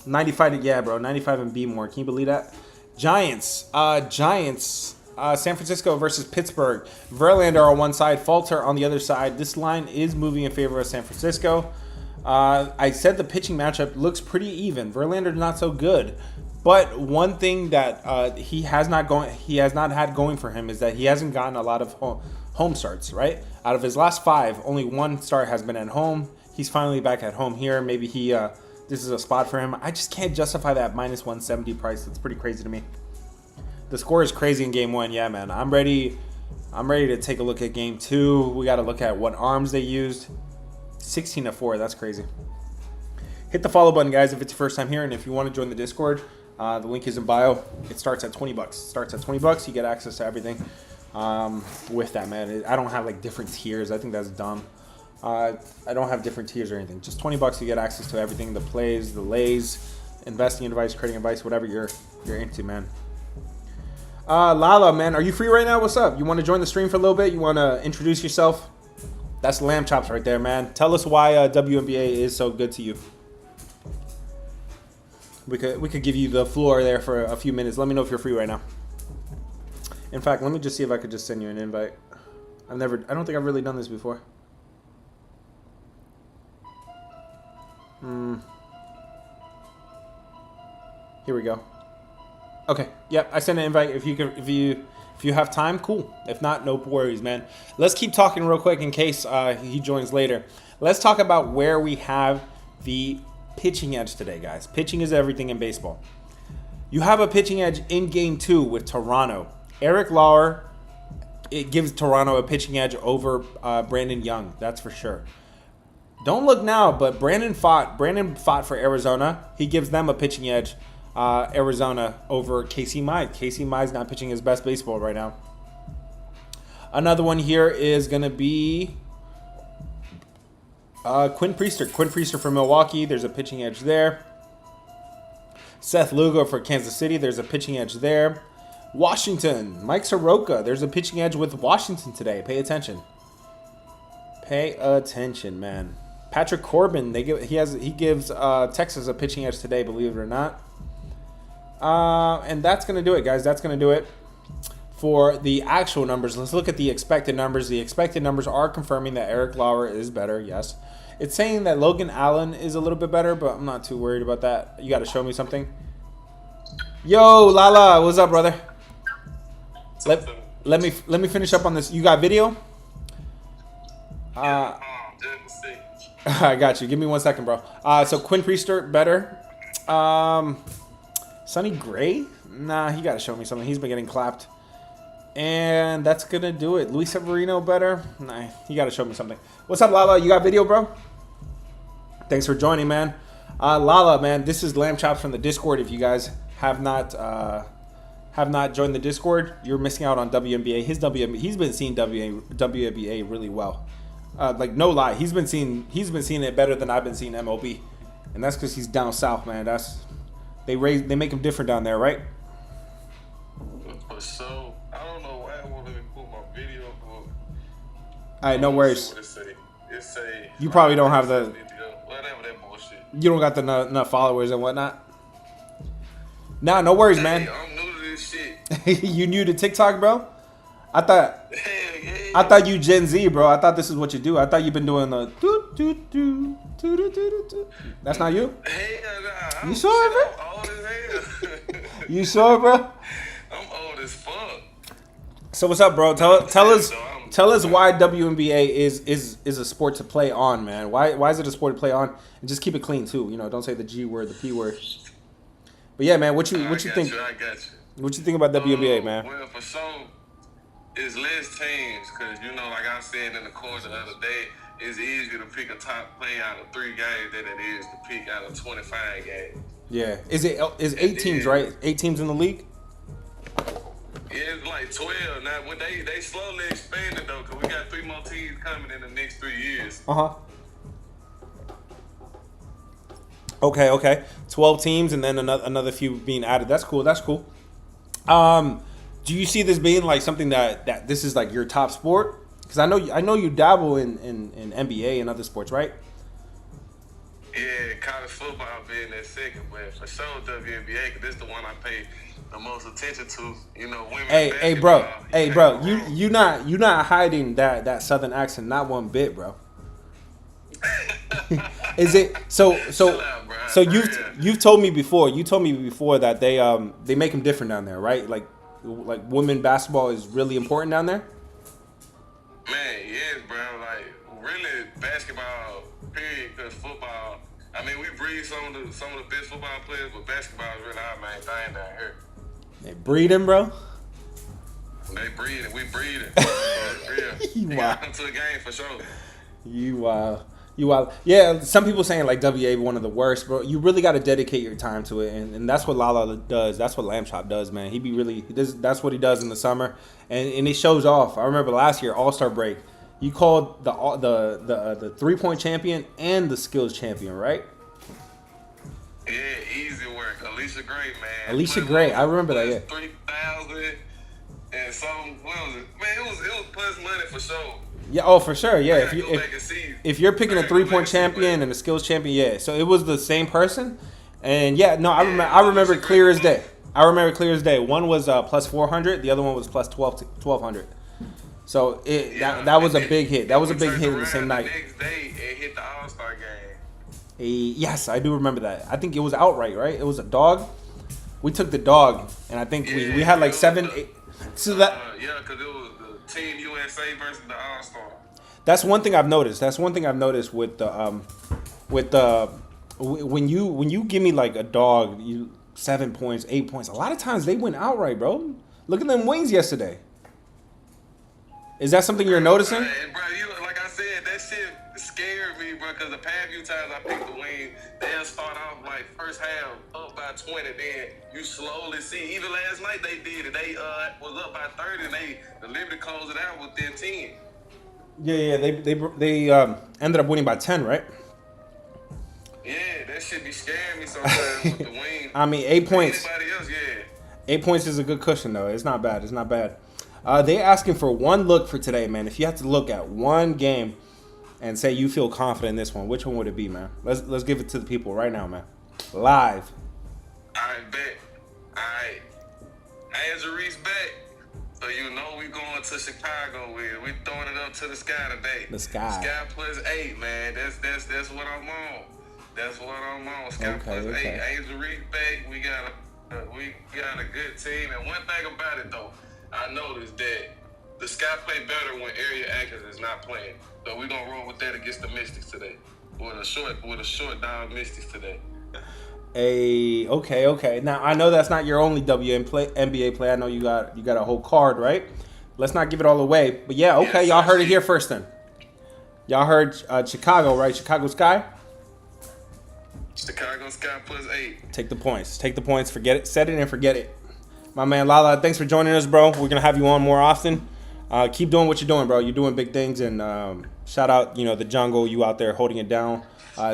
95. Yeah, bro, 95 and be more. Can you believe that? Giants. San Francisco versus Pittsburgh. Verlander on one side, Falter on the other side. This line is moving in favor of San Francisco. I said the pitching matchup looks pretty even. Verlander's not so good. But one thing that he has not had going for him is that he hasn't gotten a lot of home starts, right? Out of his last 5, only 1 start has been at home. He's finally back at home here. Maybe this is a spot for him. I just can't justify that minus 170 price. That's pretty crazy to me. The score is crazy in game 1. Yeah, man. I'm ready to take a look at game 2. We got to look at what arms they used. 16-4. That's crazy. Hit the follow button, guys, if it's your first time here. And if you want to join the Discord, the link is in bio. It starts at $20. You get access to everything with that, man. I don't have like different tiers. I think that's dumb. I don't have different tiers or anything. Just $20, you get access to everything: the plays, the lays, investing advice, trading advice, whatever you're you're into, man. Lala, man, are you free right now? What's up? You want to join the stream for a little bit? You want to introduce yourself? That's lamb chops right there, man. Tell us why WNBA is so good to you. We could give you the floor there for a few minutes. Let me know if you're free right now. In fact, let me just see if I could just send you an invite. I don't think I've really done this before. Here we go. Okay. Yep. I sent an invite. If you have time, cool. If not, no worries, man. Let's keep talking real quick in case he joins later. Let's talk about where we have the pitching edge today, guys. Pitching is everything in baseball. You have a pitching edge in Game 2 with Toronto. Eric Lauer, it gives Toronto a pitching edge over Brandon Young. That's for sure. Don't look now, but Brandon fought for Arizona. He gives them a pitching edge. Arizona over Casey Mize. Casey Mize not pitching his best baseball right now. Another one here is going to be Quinn Priester. Quinn Priester for Milwaukee. There's a pitching edge there. Seth Lugo for Kansas City. There's a pitching edge there. Washington. Mike Soroka. There's a pitching edge with Washington today. Pay attention. Pay attention, man. Patrick Corbin. He gives Texas a pitching edge today, believe it or not. And that's going to do it, guys. That's going to do it for the actual numbers. Let's look at the expected numbers. The expected numbers are confirming that Eric Lauer is better, yes. It's saying that Logan Allen is a little bit better, but I'm not too worried about that. You got to show me something. Yo, Lala, what's up, brother? Let me finish up on this. You got video? I got you. Give me 1 second, bro. So Quinn Priester, better. Sonny Gray? Nah, he got to show me something. He's been getting clapped. And that's going to do it. Luis Severino, better. Nah, you got to show me something. What's up, Lala? You got video, bro? Thanks for joining, man. Lala, man, this is Lamb Chops from the Discord. If you guys have not joined the Discord, you're missing out on WNBA. He's been seeing WNBA really well. Like, no lie, he's been seeing it better than I've been seeing MLB, and that's because he's down south, man. They make him different down there, right? So I don't know why I won't let me pull my video up. All right, no worries. It say you probably don't have the. Whatever that bullshit. You don't got the enough followers and whatnot. Nah, no worries, man. I'm new to this shit. You new to TikTok, bro? I thought you Gen Z, bro. I thought this is what you do. I thought you've been doing the do. That's not you? Hell nah. You sure, bro? I'm old as hell. You sure, bro? I'm old as fuck. So what's up, bro? Tell us why WNBA is a sport to play on, man. Why is it a sport to play on? And just keep it clean too. You know, don't say the G word, the P word. But yeah, man, what you think? I got you. What you think about WNBA, man? Well, for sure, it's less teams because like I said in the course the other day, it's easier to pick a top play out of 3 games than it is to pick out of 25 games. Yeah, is 8 teams, right? 8 teams in the league. Yeah, it's like 12 now. When they slowly expanded though, because we got 3 more teams coming in the next 3 years. Okay. 12 teams and then another few being added. That's cool. Do you see this being like something that this is like your top sport? Because I know you dabble in NBA and other sports, right? Yeah, college football being that second, but for sure WNBA, because this is the one I pay the most attention to. Women. Hey, bro. You not hiding that southern accent, not one bit, bro. Is it so? You've told me before. You told me before that they make them different down there, right? Like women basketball is really important down there. Man, yes, bro. Like really, basketball. Period. Because football. I mean, we breed some of the best football players, but basketball is really our main thing down here. They breeding, bro. They breeding. We breeding. You wild. Come to the game for sure. You wild. Yeah, some people saying like WA one of the worst, bro. You really got to dedicate your time to it, and that's what Lala does. That's what Lamb Chop does, man. That's what he does in the summer, and it shows off. I remember last year All-Star break, you called the 3-point champion and the skills champion, right? Yeah, easy work. A Alicia Gray, man. Alicia Gray, I remember that. Yeah. 3,000 and some. What was it? Man, it was plus money for sure. Yeah. Oh, for sure. Yeah. If you're picking a 3-point champion and a skills champion, yeah. So it was the same person, and yeah, no, I remember it clear as day. I remember clear as day. One was plus 400, the other one was plus 1,200. So that was a big hit. That was a big hit in the same night. The next day, it hit the All-Star game. Yes, I do remember that. I think it was outright, right? It was a dog. We took the dog, and I think we had like 7, 8. So that because it was the Team USA versus the All-Star. That's one thing I've noticed. With the when you give me like a dog, 7 points, 8 points. A lot of times they win outright, bro. Look at them wings yesterday. Is that something you're noticing? Bro, like I said, that shit scared me, bro, because the past few times I picked the wings, they'll start off like first half up by 20, then you slowly see. Even last night they did it. They was up by 30, and they deliberately closed it out within 10. Yeah. They ended up winning by 10, right? Yeah, that shit be scaring me sometimes with the wings. I mean, 8 points. Anybody else, yeah. 8 points is a good cushion, though. It's not bad. They asking for one look for today, man. If you had to look at one game and say you feel confident in this one, which one would it be, man? Let's give it to the people right now, man. Live. I bet. I as a Reese back, so you know we going to Chicago with. We throwing it up to the sky today. The sky. Sky plus 8, man. That's what I'm on. That's what I'm on. Sky plus 8. Angel Reese back. We got a good team. And one thing about it though, I noticed that the Sky play better when Area Atkins is not playing. So we're gonna roll with that against the Mystics today. With a short dog Mystics today. Okay. Now I know that's not your only NBA play. I know you got a whole card, right? Let's not give it all away. But yeah, okay, y'all heard it here first then. Y'all heard Chicago, right? Chicago Sky? Chicago Sky plus 8. Take the points. Forget it. Set it and forget it. My man Lala, thanks for joining us, bro. We're gonna have you on more often. Keep doing what you're doing, bro. You're doing big things, and shout out, the jungle. You out there holding it down.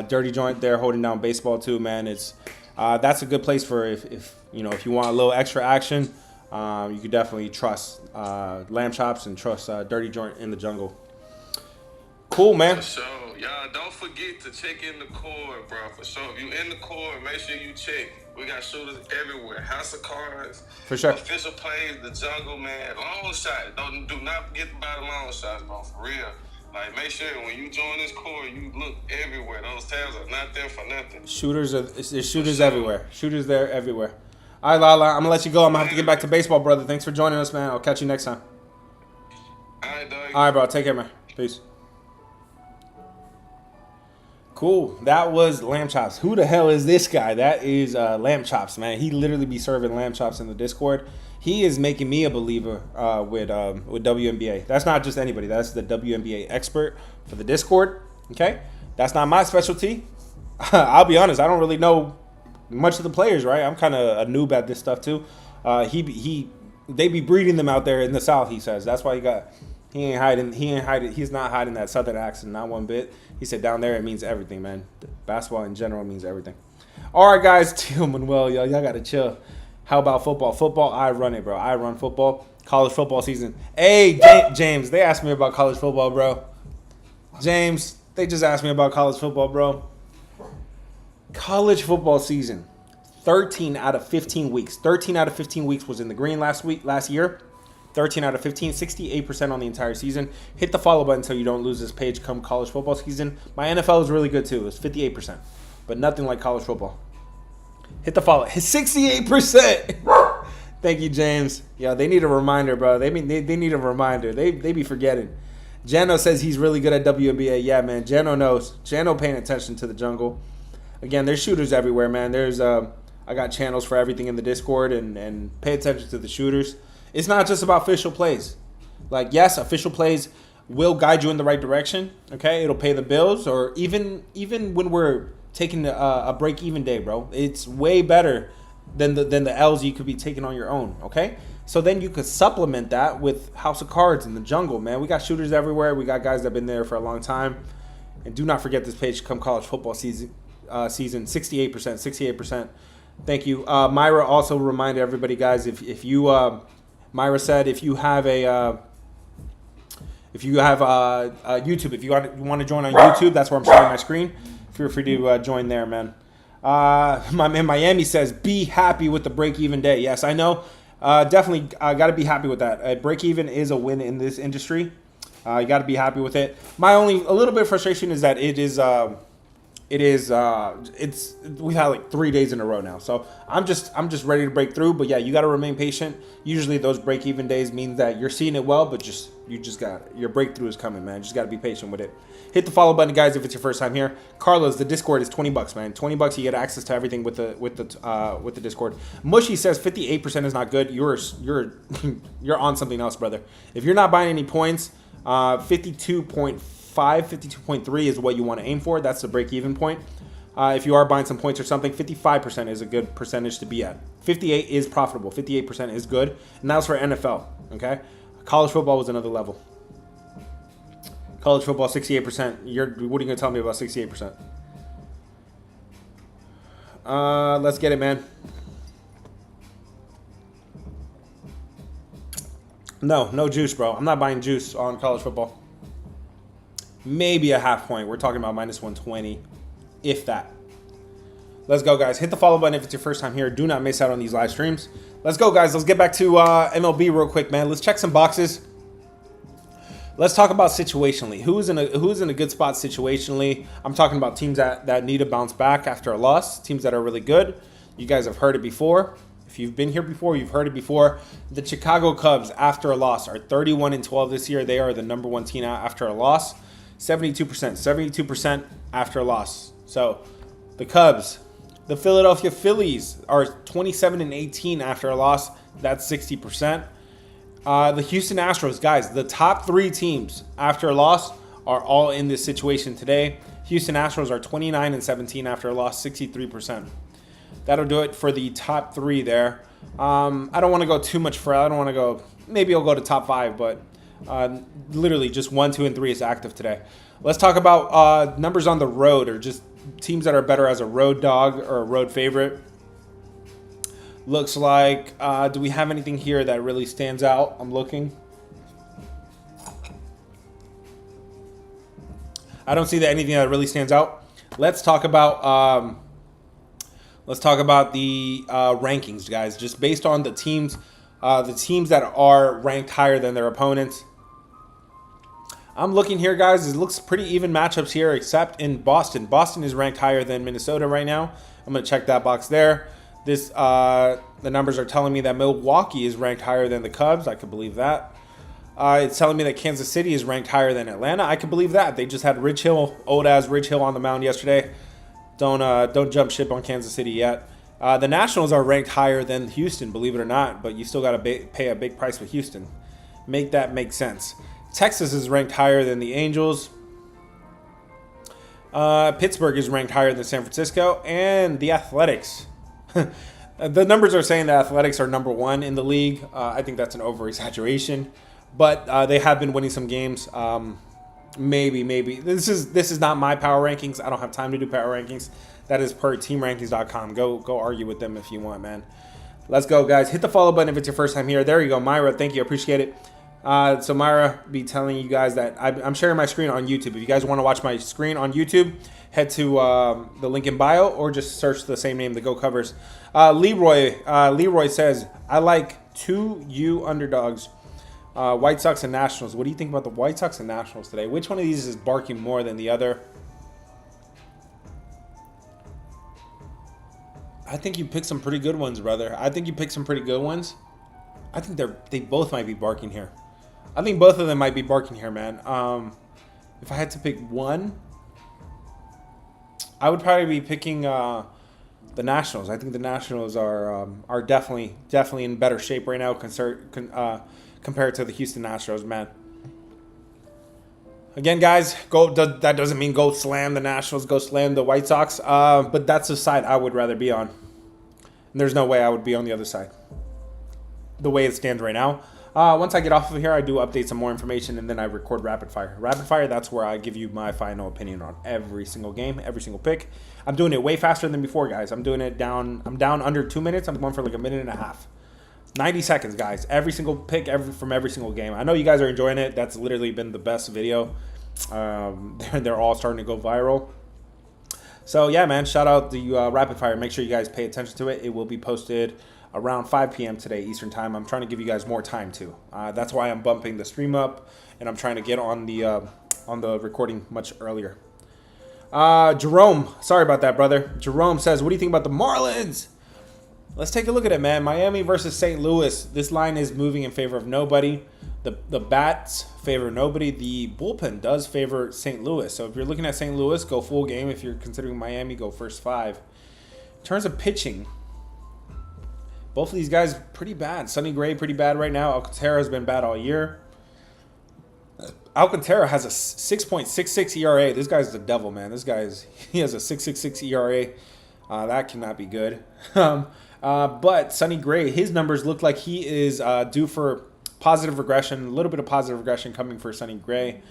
Dirty Joint there holding down baseball too, man. It's that's a good place for if you want a little extra action. You could definitely trust Lamb Chops and trust Dirty Joint in the jungle. Cool, man. For sure. Y'all don't forget to check in the core, bro. For sure. If you in the core, make sure you check. We got shooters everywhere. House of Cards. For sure. Official plays, the jungle, man. Long shot. Do not forget about the long shots, bro. For real. Like, make sure when you join this core, you look everywhere. Those tabs are not there for nothing. There's shooters everywhere. Shooters there everywhere. All right, Lala, I'm going to let you go. I'm going to have to get back to baseball, brother. Thanks for joining us, man. I'll catch you next time. All right, dog. All right, bro. Take care, man. Peace. Cool. That was Lamb Chops. Who the hell is this guy? That is Lamb Chops, man. He literally be serving Lamb Chops in the Discord. He is making me a believer with WNBA. That's not just anybody. That's the WNBA expert for the Discord. Okay? That's not my specialty. I'll be honest. I don't really know much of the players, right? I'm kind of a noob at this stuff too. They be breeding them out there in the South, he says. That's why he ain't hiding. He's not hiding that Southern accent, not one bit. He said down there it means everything, man. Basketball in general means everything. All right, guys. Tio Manuel, y'all got to chill. How about football? Football, I run it, bro. I run football. College football season. Hey, James, they asked me about college football, bro. James, they just asked me about college football, bro. College football season. 13 out of 15 weeks. 13 out of 15 weeks was in the green last year. 13 out of 15, 68% on the entire season. Hit the follow button so you don't lose this page come college football season. My NFL is really good too. It's 58%, but nothing like college football. Hit the follow. 68%. Thank you, James. Yeah, they need a reminder, bro. They need a reminder. They be forgetting. Jano says he's really good at WNBA. Yeah, man. Jano knows. Jano paying attention to the jungle. Again, there's shooters everywhere, man. There's I got channels for everything in the Discord, and pay attention to the shooters. It's not just about official plays. Like, yes, official plays will guide you in the right direction. Okay, it'll pay the bills, or even when we're taking a break-even day, bro, it's way better than the L's you could be taking on your own. Okay, so then you could supplement that with House of Cards in the jungle, man. We got shooters everywhere. We got guys that've been there for a long time. And do not forget this page come college football season. 68%. Thank you. Myra also reminded everybody, guys, if you Myra said if you have a YouTube, if you want to join on YouTube, that's where I'm sharing my screen. Feel free to join there, man. My man Miami says, be happy with the break-even day. Yes, I know. Definitely got to be happy with that. A break-even is a win in this industry. You got to be happy with it. My only a little bit of frustration is that we've had like 3 days in a row now. So I'm just ready to break through. But yeah, you got to remain patient. Usually those break-even days means that you're seeing it well, but your breakthrough is coming, man. Just got to be patient with it. Hit the follow button, guys, if it's your first time here. Carlos, the Discord is $20, man. $20, you get access to everything with the Discord. Mushy says 58% is not good. You're on something else, brother. If you're not buying any points, 52.5, 52.3 is what you want to aim for. That's the break-even point. If you are buying some points or something, 55% is a good percentage to be at. 58 is profitable. 58% is good, and that was for NFL. Okay, college football was another level. College football, 68%. What are you going to tell me about 68%? Let's get it, man. No juice, bro. I'm not buying juice on college football. Maybe a half point. We're talking about minus 120, if that. Let's go, guys. Hit the follow button if it's your first time here. Do not miss out on these live streams. Let's go, guys. Let's get back to MLB real quick, man. Let's check some boxes. Let's talk about situationally. Who's in a good spot situationally? I'm talking about teams that need to bounce back after a loss. Teams that are really good. You guys have heard it before. If you've been here before, you've heard it before. The Chicago Cubs, after a loss, are 31-12 this year. They are the number one team after a loss. 72% after a loss. So the Cubs, the Philadelphia Phillies are 27-18 after a loss. That's 60%. The Houston Astros, guys, the top three teams after a loss are all in this situation today. Houston Astros are 29-17 after a loss, 63%. That'll do it for the top three there. I don't want to go too much further. I don't want to go, maybe I'll go to top five, but literally just 1, 2, and 3 is active today. Let's talk about numbers on the road, or just teams that are better as a road dog or a road favorite. Looks like, do we have anything here that really stands out? I'm looking. I don't see anything that really stands out. Let's talk about the rankings, guys. Just based on the teams that are ranked higher than their opponents. I'm looking here, guys. It looks pretty even matchups here, except in Boston. Boston is ranked higher than Minnesota right now. I'm going to check that box there. The numbers are telling me that Milwaukee is ranked higher than the Cubs. I could believe that. It's telling me that Kansas City is ranked higher than Atlanta. I could believe that. They just had old ass Rich Hill on the mound yesterday. Don't jump ship on Kansas City yet. The Nationals are ranked higher than Houston, believe it or not, but you still got to pay a big price for Houston. Make that make sense. Texas is ranked higher than the Angels. Pittsburgh is ranked higher than San Francisco, and the Athletics. The numbers are saying the Athletics are number one in the league. I think that's an over-exaggeration, but they have been winning some games. Maybe. This is not my power rankings. I don't have time to do power rankings. That is per teamrankings.com. Go argue with them if you want, man. Let's go, guys. Hit the follow button if it's your first time here. There you go, Myra. Thank you. I appreciate it. So Myra be telling you guys that I'm sharing my screen on YouTube. If you guys want to watch my screen on YouTube, head to the link in bio or just search the same name, the Go Covers. Leroy says, I like 2U underdogs, White Sox and Nationals. What do you think about the White Sox and Nationals today? Which one of these is barking more than the other? I think you picked some pretty good ones, brother. I think they both might be barking here. I think both of them might be barking here, man. If I had to pick one, I would probably be picking the Nationals. I think the Nationals are definitely in better shape right now compared to the Houston Astros, man. Again, guys, that doesn't mean go slam the Nationals, go slam the White Sox, but that's the side I would rather be on. And there's no way I would be on the other side. The way it stands right now, Once I get off of here, I do update some more information, and then I record rapid fire. Rapid fire, that's where I give you my final opinion on every single game, every single pick. I'm doing it way faster than before, guys. I'm doing it down. I'm down under 2 minutes. I'm going for like a minute and a half. 90 seconds, guys. Every single pick from every single game. I know you guys are enjoying it. That's literally been the best video. They're all starting to go viral. So, yeah, man, shout out the rapid fire. Make sure you guys pay attention to it. It will be posted around 5 p.m. today, Eastern time. I'm trying to give you guys more time, too. That's why I'm bumping the stream up, and I'm trying to get on the recording much earlier. Jerome, sorry about that, brother. Jerome says, what do you think about the Marlins? Let's take a look at it, man. Miami versus St. Louis. This line is moving in favor of nobody. The bats favor nobody. The bullpen does favor St. Louis. So if you're looking at St. Louis, go full game. If you're considering Miami, go first 5. In terms of pitching, both of these guys pretty bad. Sonny Gray pretty bad right now. Alcantara has been bad all year. Alcantara has a 6.66 ERA. This guy's the devil, man. He has a 6.66 ERA. That cannot be good. But Sonny Gray, his numbers look like he is due for positive regression, a little bit of positive regression coming for Sonny Gray.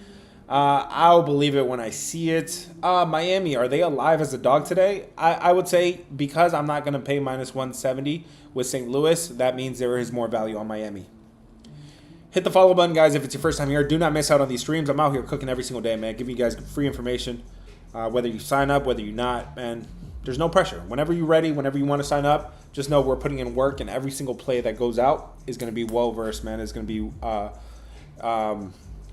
I'll believe it when I see it. Miami, are they alive as a dog today? I would say because I'm not going to pay minus 170 with St. Louis, that means there is more value on Miami. Hit the follow button, guys, if it's your first time here. Do not miss out on these streams. I'm out here cooking every single day, man. Giving you guys free information. Whether you sign up, whether you're not, man, there's no pressure. Whenever you're ready, whenever you want to sign up, just know we're putting in work, and every single play that goes out is going to be well-versed, man. It's going to be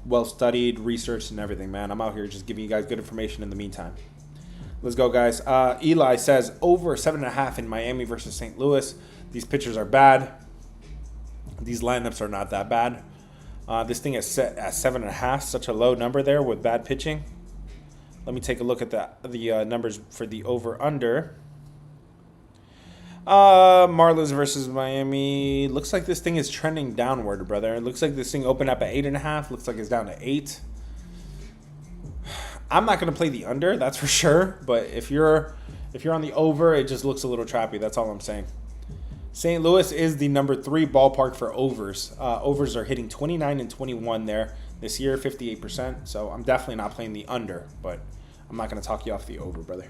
well-studied, researched, and everything, man. I'm out here just giving you guys good information in the meantime. Let's go, guys. Eli says, over 7.5 in Miami versus St. Louis. These pitchers are bad. These lineups are not that bad. This thing is set at 7.5, such a low number there with bad pitching. Let me take a look at the numbers for the over-under. Marlins versus Miami. Looks like this thing is trending downward, brother. It looks like this thing opened up at 8.5. Looks like it's down to 8. I'm not going to play the under, that's for sure. But if you're on the over, it just looks a little trappy. That's all I'm saying. St. Louis is the number 3 ballpark for overs. Overs are hitting 29 and 21 there this year, 58%. So I'm definitely not playing the under, but I'm not going to talk you off the over, brother.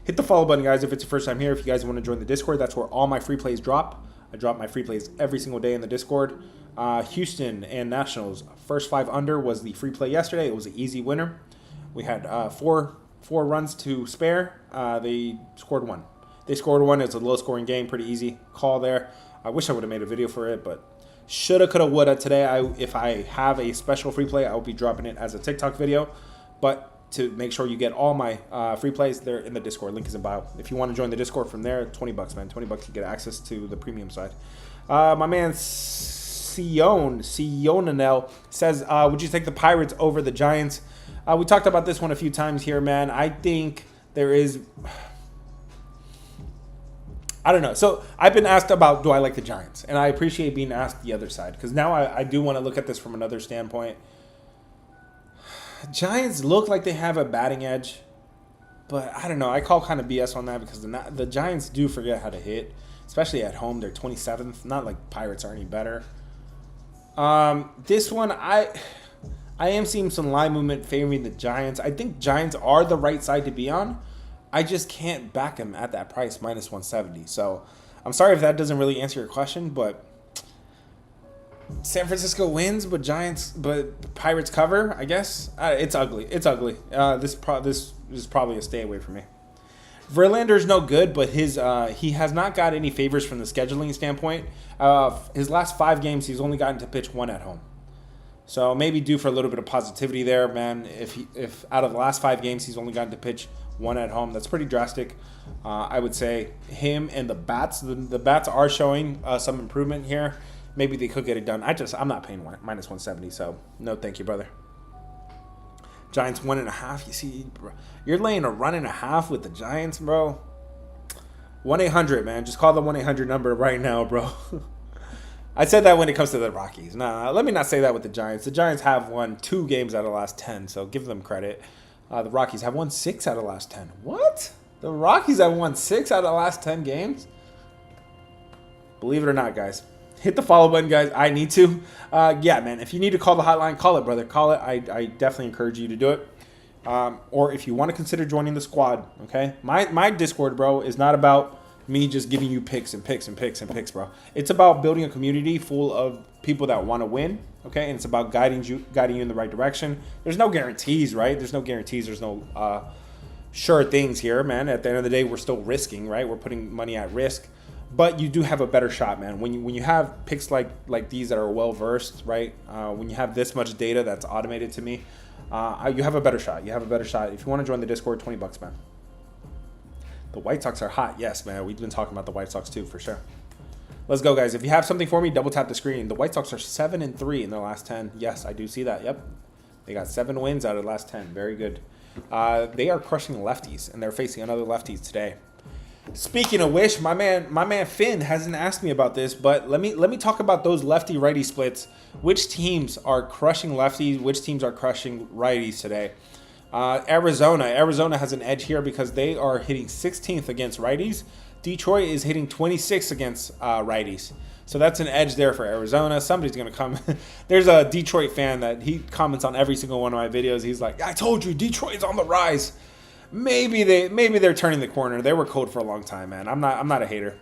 Hit the follow button, guys, if it's your first time here. If you guys want to join the Discord, that's where all my free plays drop. I drop my free plays every single day in the Discord. Houston and Nationals, first 5 under was the free play yesterday. It was an easy winner. We had four runs to spare. They scored 1. They scored 1. It's a low-scoring game, pretty easy call there. I wish I would have made a video for it, but shoulda, coulda, woulda. Today, if I have a special free play, I will be dropping it as a TikTok video. But to make sure you get all my free plays, they're in the Discord. Link is in bio. If you want to join the Discord from there, $20, man. $20 you get access to the premium side. My man Sionanel says, would you take the Pirates over the Giants? We talked about this one a few times here, man. I think there is... I don't know. So I've been asked about, do I like the Giants? And I appreciate being asked the other side, because now I do want to look at this from another standpoint. Giants look like they have a batting edge, but I don't know. I call kind of BS on that because the Giants do forget how to hit, especially at home. They're 27th. Not like Pirates are any better. This one, I am seeing some line movement favoring the Giants. I think Giants are the right side to be on. I just can't back them at that price, minus 170. So I'm sorry if that doesn't really answer your question, but San Francisco wins, but Pirates cover, I guess. It's ugly. It's ugly. This is probably a stay away for me. Verlander's no good, but he has not got any favors from the scheduling standpoint. His last 5 games, he's only gotten to pitch 1 at home. So maybe due for a little bit of positivity there, man. If out of the last 5 games, he's only gotten to pitch 1 at home, that's pretty drastic. I would say him and the bats. The bats are showing some improvement here. Maybe they could get it done. I'm not paying minus 170, so no thank you, brother. Giants 1.5. You see, bro, you're laying a 1.5 with the Giants, bro. 1-800, man. Just call the 1-800 number right now, bro. I said that when it comes to the Rockies. Nah, let me not say that with the Giants. The Giants have won 2 games out of the last 10, so give them credit. The Rockies have won 6 out of the last 10. What? The Rockies have won 6 out of the last 10 games? Believe it or not, guys. Hit the follow button, guys. I need to. Yeah, man. If you need to call the hotline, call it, brother. Call it. I definitely encourage you to do it. Or if you want to consider joining the squad, okay? My Discord, bro, is not about me just giving you picks and picks and picks and picks, bro. It's about building a community full of people that want to win, okay? And it's about guiding you in the right direction. There's no guarantees, right? There's no guarantees. There's no sure things here, man. At the end of the day, we're still risking, right? We're putting money at risk. But you do have a better shot, man. When you have picks like these that are well versed, right? When you have this much data that's automated to me, you have a better shot. You have a better shot. If you want to join the Discord, $20, man. The White Sox are hot. Yes, man. We've been talking about the White Sox too, for sure. Let's go, guys. If you have something for me, double tap the screen. The White Sox are 7-3 in their last 10. Yes, I do see that. Yep. They got 7 wins out of the last 10. Very good. They are crushing lefties, and they're facing another lefties today. Speaking of which, my man Finn hasn't asked me about this, but let me talk about those lefty righty splits. Which teams are crushing lefties? Which teams are crushing righties today? Arizona has an edge here because they are hitting 16th against righties. Detroit is hitting 26th against righties. So that's an edge there for Arizona. Somebody's going to come. There's a Detroit fan that he comments on every single one of my videos. He's like, I told you, Detroit's on the rise. Maybe they're turning the corner. They were cold for a long time, man. I'm not a hater.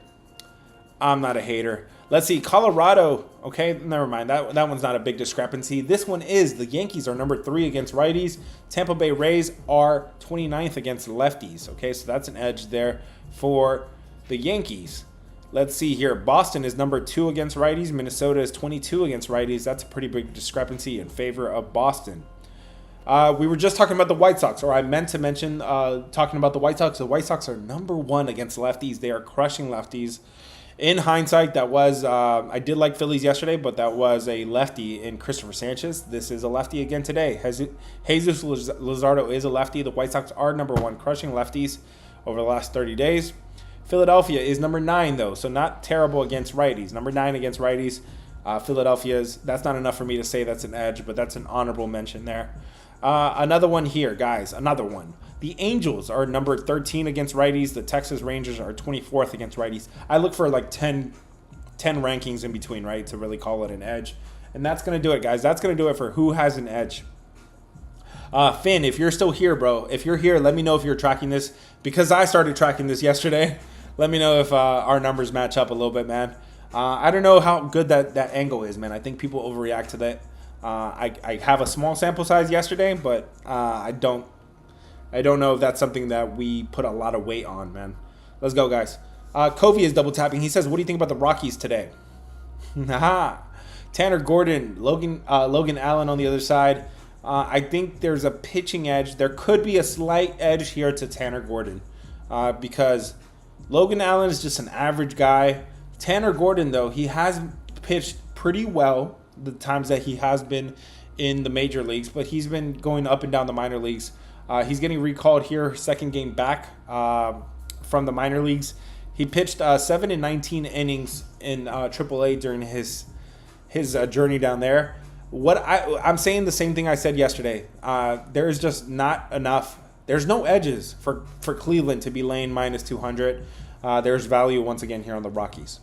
I'm not a hater. Let's see, Colorado. Okay, never mind. That one's not a big discrepancy. This one is. The Yankees are number 3 against righties. Tampa Bay Rays are 29th against lefties. Okay, so that's an edge there for the Yankees. Let's see here. Boston is number 2 against righties. Minnesota is 22 against righties. That's a pretty big discrepancy in favor of Boston. We were just talking about the White Sox, or I meant to mention talking about the White Sox. The White Sox are number 1 against lefties. They are crushing lefties. In hindsight, that was I did like Phillies yesterday, but that was a lefty in Christopher Sanchez. This is a lefty again today. Jesus Luzardo is a lefty. The White Sox are number 1 crushing lefties over the last 30 days. Philadelphia is number 9, though, so not terrible against righties. Number 9 against righties. That's not enough for me to say that's an edge, but that's an honorable mention there. Another one here, guys. Another one. The Angels are number 13 against righties. The Texas Rangers are 24th against righties. I look for like 10 rankings in between, right, to really call it an edge. And that's going to do it, guys. That's going to do it for who has an edge. Finn, if you're still here, bro, if you're here, let me know if you're tracking this. Because I started tracking this yesterday. Let me know if our numbers match up a little bit, man. I don't know how good that angle is, man. I think people overreact to that. I have a small sample size yesterday, but I don't know if that's something that we put a lot of weight on, man. Let's go, guys. Covey is double tapping. He says, what do you think about the Rockies today? Tanner Gordon, Logan Allen on the other side. I think there's a pitching edge. There could be a slight edge here to Tanner Gordon because Logan Allen is just an average guy. Tanner Gordon, though, he has pitched pretty well the times that he has been in the major leagues, but he's been going up and down the minor leagues. He's getting recalled here, second game back from the minor leagues. He pitched 7 and 19 innings in AAA during his journey down there. I'm saying the same thing I said yesterday. There is just not enough. There's no edges for Cleveland to be laying minus 200. There's value once again here on the Rockies.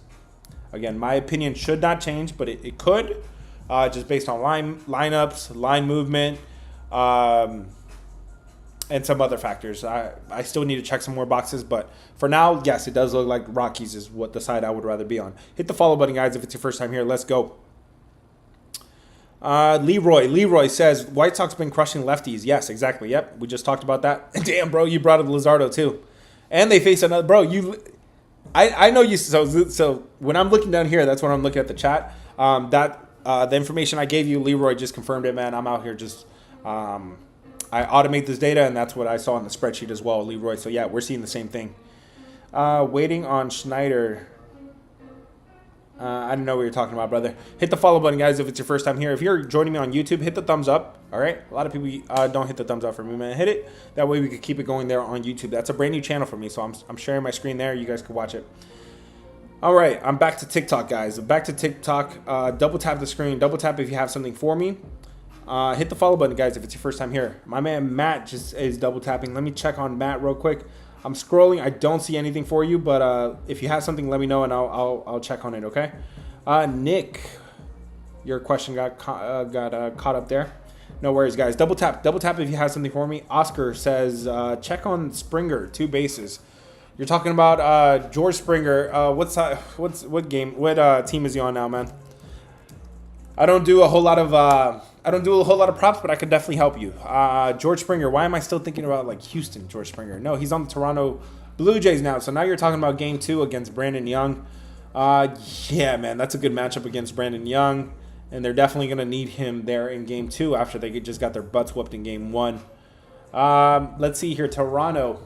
Again, my opinion should not change, but it could, just based on lineups, line movement, and some other factors. I still need to check some more boxes, but for now, yes, it does look like Rockies is what the side I would rather be on. Hit the follow button, guys, if it's your first time here. Let's go. Leroy says, White Sox been crushing lefties. Yes, exactly. Yep, we just talked about that. Damn, bro, you brought up Luzardo, too. And they face another. Bro, I know you. So when I'm looking down here, that's when I'm looking at the chat. The information I gave you, Leroy just confirmed it, man. I'm out here just I automate this data, and that's what I saw in the spreadsheet as well, Leroy. So yeah, we're seeing the same thing. Waiting on Schneider. I don't know what you're talking about, brother. Hit the follow button, guys, if it's your first time here. If you're joining me on YouTube, hit the thumbs up, all right? A lot of people don't hit the thumbs up for me, man. Hit it. That way we can keep it going there on YouTube. That's a brand new channel for me, so I'm sharing my screen there. You guys can watch it. All right, I'm back to TikTok, guys. Back to TikTok. Double tap the screen. Double tap if you have something for me. Hit the follow button, guys, if it's your first time here. My man Matt just is double tapping. Let me check on Matt real quick. I'm scrolling. I don't see anything for you, but if you have something, let me know, and I'll check on it, okay? Nick, your question got caught up there. No worries, guys. Double tap if you have something for me. Oscar says, check on Springer, 2 bases. You're talking about George Springer. What team is he on now, man? I don't do a whole lot of props, but I could definitely help you. George Springer. Why am I still thinking about like Houston George Springer? No, he's on the Toronto Blue Jays now. So now you're talking about Game 2 against Brandon Young. Yeah, man, that's a good matchup against Brandon Young. And they're definitely going to need him there in Game 2 after they just got their butts whooped in Game 1. Let's see here. Toronto.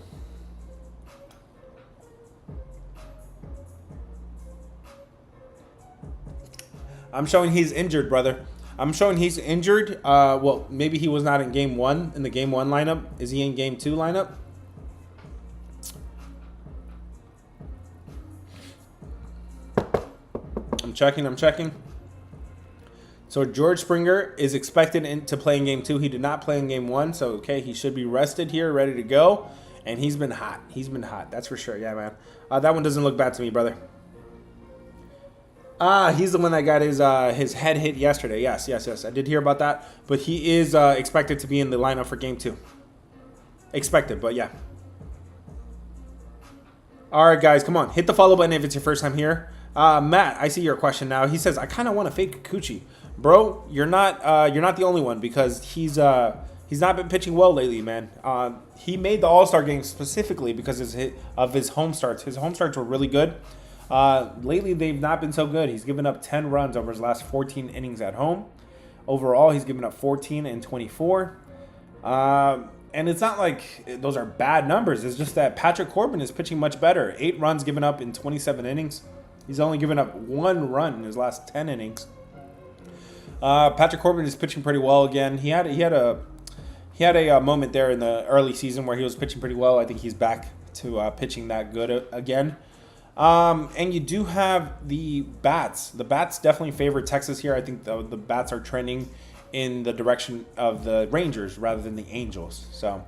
I'm showing he's injured, brother. I'm showing he's injured. Well, maybe he was not in Game 1, in the Game 1 lineup. Is he in Game 2 lineup? I'm checking. So George Springer is expected to play in Game 2. He did not play in Game 1, so okay, he should be rested here, ready to go. And he's been hot. That's for sure. Yeah, man. That one doesn't look bad to me, brother. He's the one that got his head hit yesterday. Yes. I did hear about that. But he is expected to be in the lineup for Game 2. Expected, but yeah. All right, guys, come on. Hit the follow button if it's your first time here. Matt, I see your question now. He says, I kind of want to fake Kikuchi. Bro, you're not the only one because he's not been pitching well lately, man. He made the All-Star game specifically because of his home starts. His home starts were really good. Lately, they've not been so good. He's given up 10 runs over his last 14 innings at home. Overall, he's given up 14 and 24. And it's not like those are bad numbers. It's just that Patrick Corbin is pitching much better. 8 runs given up in 27 innings. He's only given up 1 run in his last 10 innings. Patrick Corbin is pitching pretty well again. He had a moment there in the early season where he was pitching pretty well. I think he's back to pitching that good again. And you do have the bats. The bats definitely favor Texas here. I think the bats are trending in the direction of the Rangers rather than the Angels. So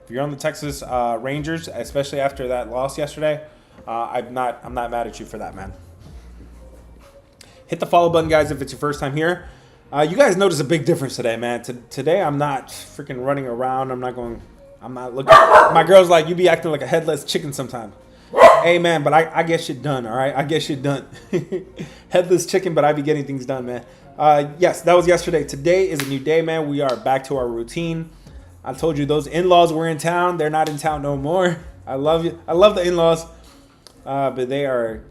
if you're on the Texas Rangers, especially after that loss yesterday, I'm not mad at you for that, man. Hit the follow button, guys, if it's your first time here. You guys notice a big difference today, man. Today I'm not freaking running around. I'm not looking. My girl's like, you be acting like a headless chicken sometimes. Hey, man, but I get shit done, all right? I get shit done. Headless chicken, but I be getting things done, man. Yes, that was yesterday. Today is a new day, man. We are back to our routine. I told you those in-laws were in town. They're not in town no more. I love you. I love the in-laws. But they are.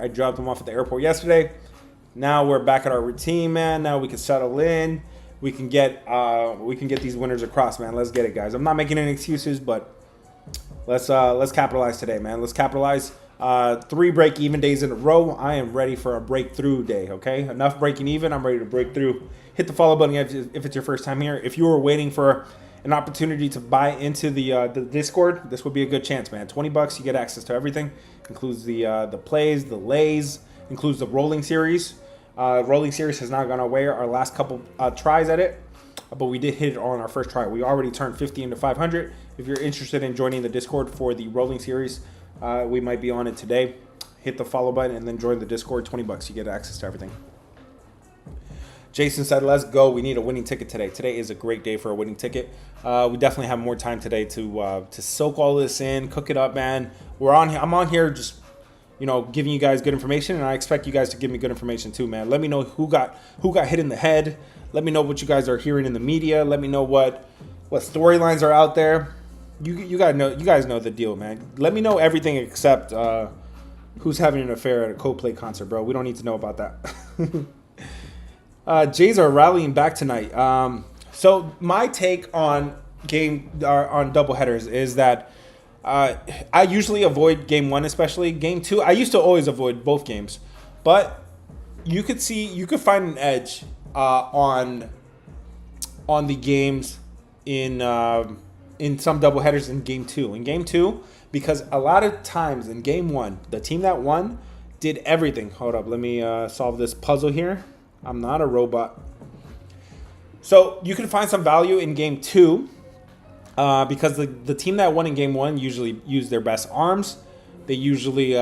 I dropped them off at the airport yesterday. Now we're back at our routine, man. Now we can settle in. We can get these winners across, man. Let's get it, guys. I'm not making any excuses, but let's capitalize today, man. Let's capitalize. 3 break-even days in a row. I am ready for a breakthrough day, okay? Enough breaking even. I'm ready to break through. Hit the follow button if it's your first time here. If you were waiting for an opportunity to buy into the Discord, this would be a good chance, man. $20, you get access to everything. Includes the plays, the lays, includes the rolling series. Rolling series has not gone away our last couple tries at it, but we did hit it on our first try. We already turned 50 into 500. If you're interested in joining the Discord for the rolling series, we might be on it today. Hit the follow button and then join the Discord. $20, you get access to everything. Jason said, let's go. We need a winning ticket today. Today is a great day for a winning ticket. We definitely have more time today to soak all this in, cook it up, man. I'm on here just, giving you guys good information, and I expect you guys to give me good information too, man. Let me know who got hit in the head. Let me know what you guys are hearing in the media. Let me know what storylines are out there. You guys know the deal, man. Let me know everything except who's having an affair at a Coldplay concert, bro. We don't need to know about that. Jays are rallying back tonight. So my take on doubleheaders is that I usually avoid game 1, especially game 2. I used to always avoid both games, but you could find an edge on the games in some doubleheaders in game 2. In game 2, because a lot of times in game 1, the team that won did everything. Hold up, let me solve this puzzle here. I'm not a robot. So you can find some value in game 2 because the team that won in game 1 usually used their best arms. They usually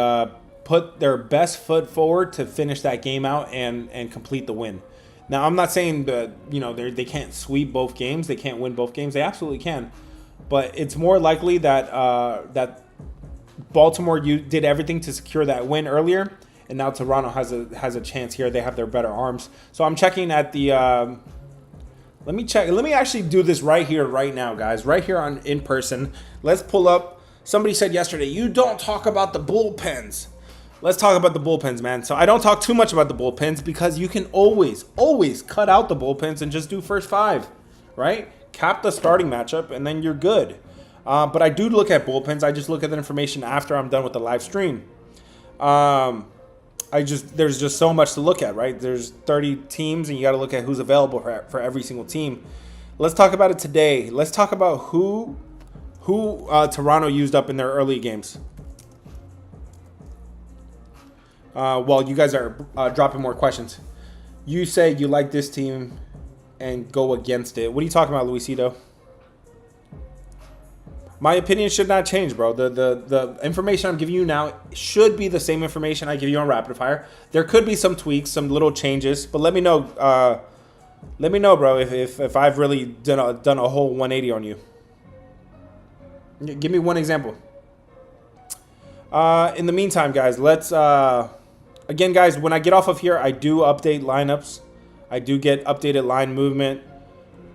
put their best foot forward to finish that game out and complete the win. Now, I'm not saying that, you know, they can't sweep both games. They can't win both games. They absolutely can. But it's more likely that that Baltimore did everything to secure that win earlier, and now Toronto has a chance here. They have their better arms. So I'm checking at the let me check. Let me actually do this right here, right now, guys. Right here on in person. Let's pull up. Somebody said yesterday, you don't talk about the bullpens. Let's talk about the bullpens, man. So I don't talk too much about the bullpens because you can always cut out the bullpens and just do first 5, right? Cap the starting matchup, and then you're good. But I do look at bullpens. I just look at the information after I'm done with the live stream. There's just so much to look at, right? There's 30 teams, and you got to look at who's available for every single team. Let's talk about it today. Let's talk about who Toronto used up in their early games. While you guys are dropping more questions. You say you like this team and go against it. What are you talking about, Luisito? My opinion should not change, bro. The information I'm giving you now should be the same information I give you on Rapid Fire. There could be some tweaks, some little changes, but let me know. Let me know, bro, if I've really done a whole 180 on you. Give me one example. In the meantime, guys, let's again, guys, when I get off of here, I do update lineups. I do get updated line movement.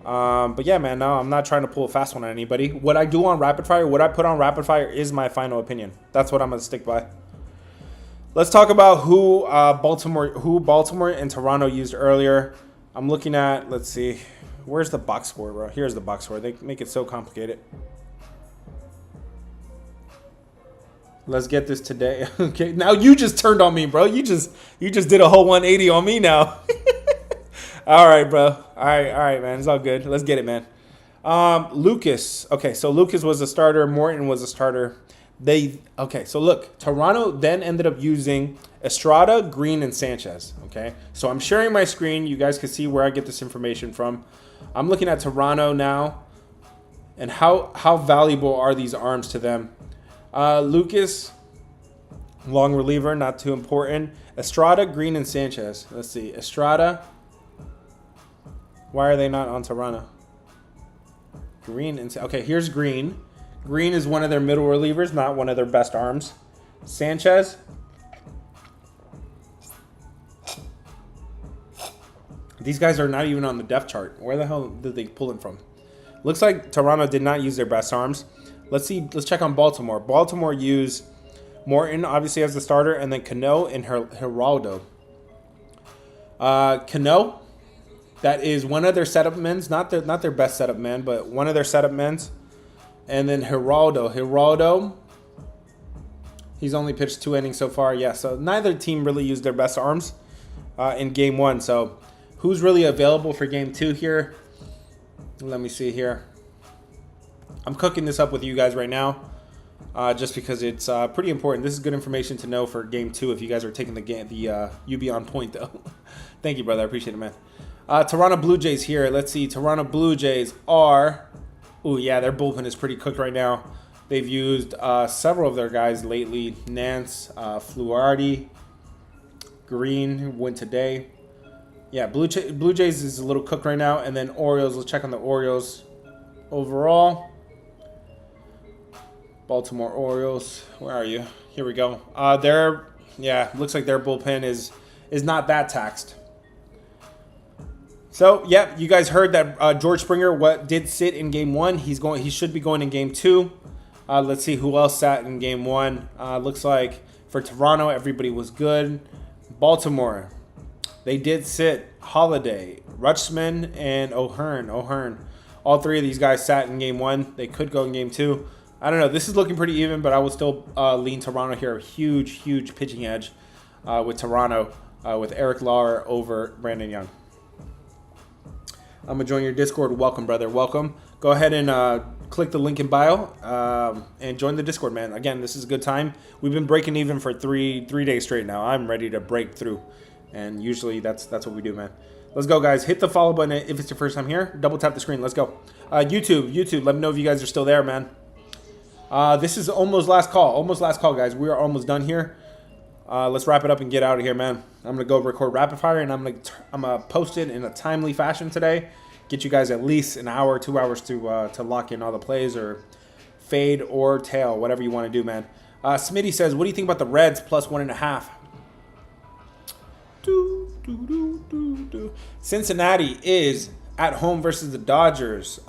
But yeah, man, no, I'm not trying to pull a fast one on anybody. What I do on Rapid Fire, what I put on Rapid Fire is my final opinion. That's what I'm going to stick by. Let's talk about who Baltimore and Toronto used earlier. I'm looking at, let's see, where's the box score, bro? Here's the box score. They make it so complicated. Let's get this today. Okay, now you just turned on me, bro. You just did a whole 180 on me now. All right, bro. All right, man. It's all good. Let's get it, man. Lucas. Okay, so Lucas was a starter. Morton was a starter. Okay, so look, Toronto then ended up using Estrada, Green, and Sanchez. Okay, so I'm sharing my screen. You guys can see where I get this information from. I'm looking at Toronto now, and how valuable are these arms to them? Lucas, long reliever, not too important. Estrada, Green, and Sanchez. Let's see. Estrada. Why are they not on Toronto? Green and okay, here's Green. Green is one of their middle relievers, not one of their best arms. Sanchez. These guys are not even on the depth chart. Where the hell did they pull it from? Looks like Toronto did not use their best arms. Let's see. Let's check on Baltimore. Baltimore used Morton, obviously, as the starter, and then Cano and Geraldo. Cano, that is one of their setup men's, not their best setup man, but one of their setup men's. And then Geraldo, he's only pitched 2 innings so far. Yeah, so neither team really used their best arms in Game 1. So who's really available for Game 2 here? Let me see here. I'm cooking this up with you guys right now just because it's pretty important. This is good information to know for Game 2 if you guys are taking the game. You be on point, though. Thank you, brother. I appreciate it, man. Toronto Blue Jays here. Let's see. Toronto Blue Jays are... Oh, yeah, their bullpen is pretty cooked right now. They've used several of their guys lately. Nance, Fluardi, Green, who went today. Yeah, Blue Jays is a little cooked right now. And then Orioles. Let's check on the Orioles overall. Baltimore Orioles. Where are you? Here we go. Looks like their bullpen is not that taxed. So, yeah, you guys heard that George Springer did sit in Game 1. He should be going in Game 2. Let's see who else sat in Game 1. Looks like for Toronto, everybody was good. Baltimore, they did sit Holiday, Rutschman, and O'Hearn. All 3 of these guys sat in Game 1. They could go in Game 2. I don't know. This is looking pretty even, but I will still lean Toronto here. Huge pitching edge with Toronto with Eric Lauer over Brandon Young. I'm going to join your Discord. Welcome, brother. Welcome. Go ahead and click the link in bio and join the Discord, man. Again, this is a good time. We've been breaking even for three days straight now. I'm ready to break through. And usually that's what we do, man. Let's go, guys. Hit the follow button if it's your first time here. Double tap the screen. Let's go. YouTube. Let me know if you guys are still there, man. This is almost last call. Almost last call, guys. We are almost done here. Let's wrap it up and get out of here, man. I'm gonna go record rapid fire, and I'm gonna post it in a timely fashion today. Get you guys at least an hour, 2 hours to lock in all the plays or fade or tail, whatever you want to do, man. Smitty says, "What do you think about the Reds plus 1.5?" Cincinnati is at home versus the Dodgers.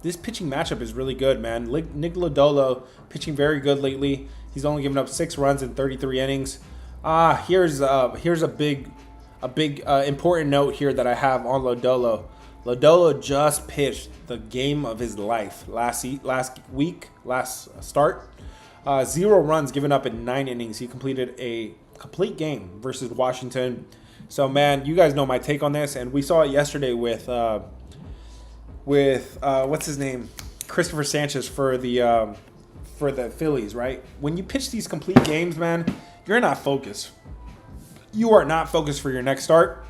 This pitching matchup is really good, man. Nick Lodolo pitching very good lately. He's only given up 6 runs in 33 innings. Here's a big important note here that I have on Lodolo. Lodolo just pitched the game of his life last start. 0 runs given up in 9 innings. He completed a complete game versus Washington. So, man, you guys know my take on this, and we saw it yesterday with what's his name, Christopher Sanchez for the Phillies, right? When you pitch these complete games, man, you're not focused. You are not focused for your next start.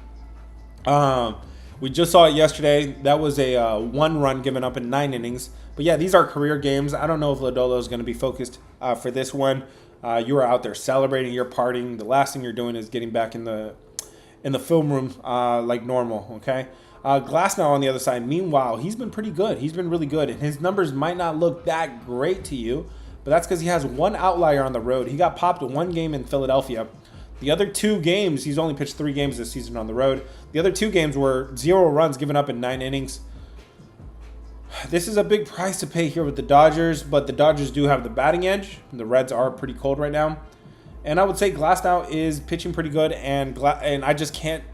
We just saw it yesterday. That was a 1 run given up in 9 innings. But yeah, these are career games. I don't know if Lodolo is going to be focused for this one. You are out there celebrating, you're partying. The last thing you're doing is getting back in the film room like normal, okay? Glasnow on the other side, meanwhile, he's been pretty good. He's been really good, and his numbers might not look that great to you, but that's because he has one outlier on the road. He got popped 1 game in Philadelphia. The other 2 games, he's only pitched 3 games this season on the road. The other 2 games were 0 runs given up in 9 innings. This is a big price to pay here with the Dodgers, but the Dodgers do have the batting edge. The Reds are pretty cold right now. And I would say Glasnow is pitching pretty good, and I just can't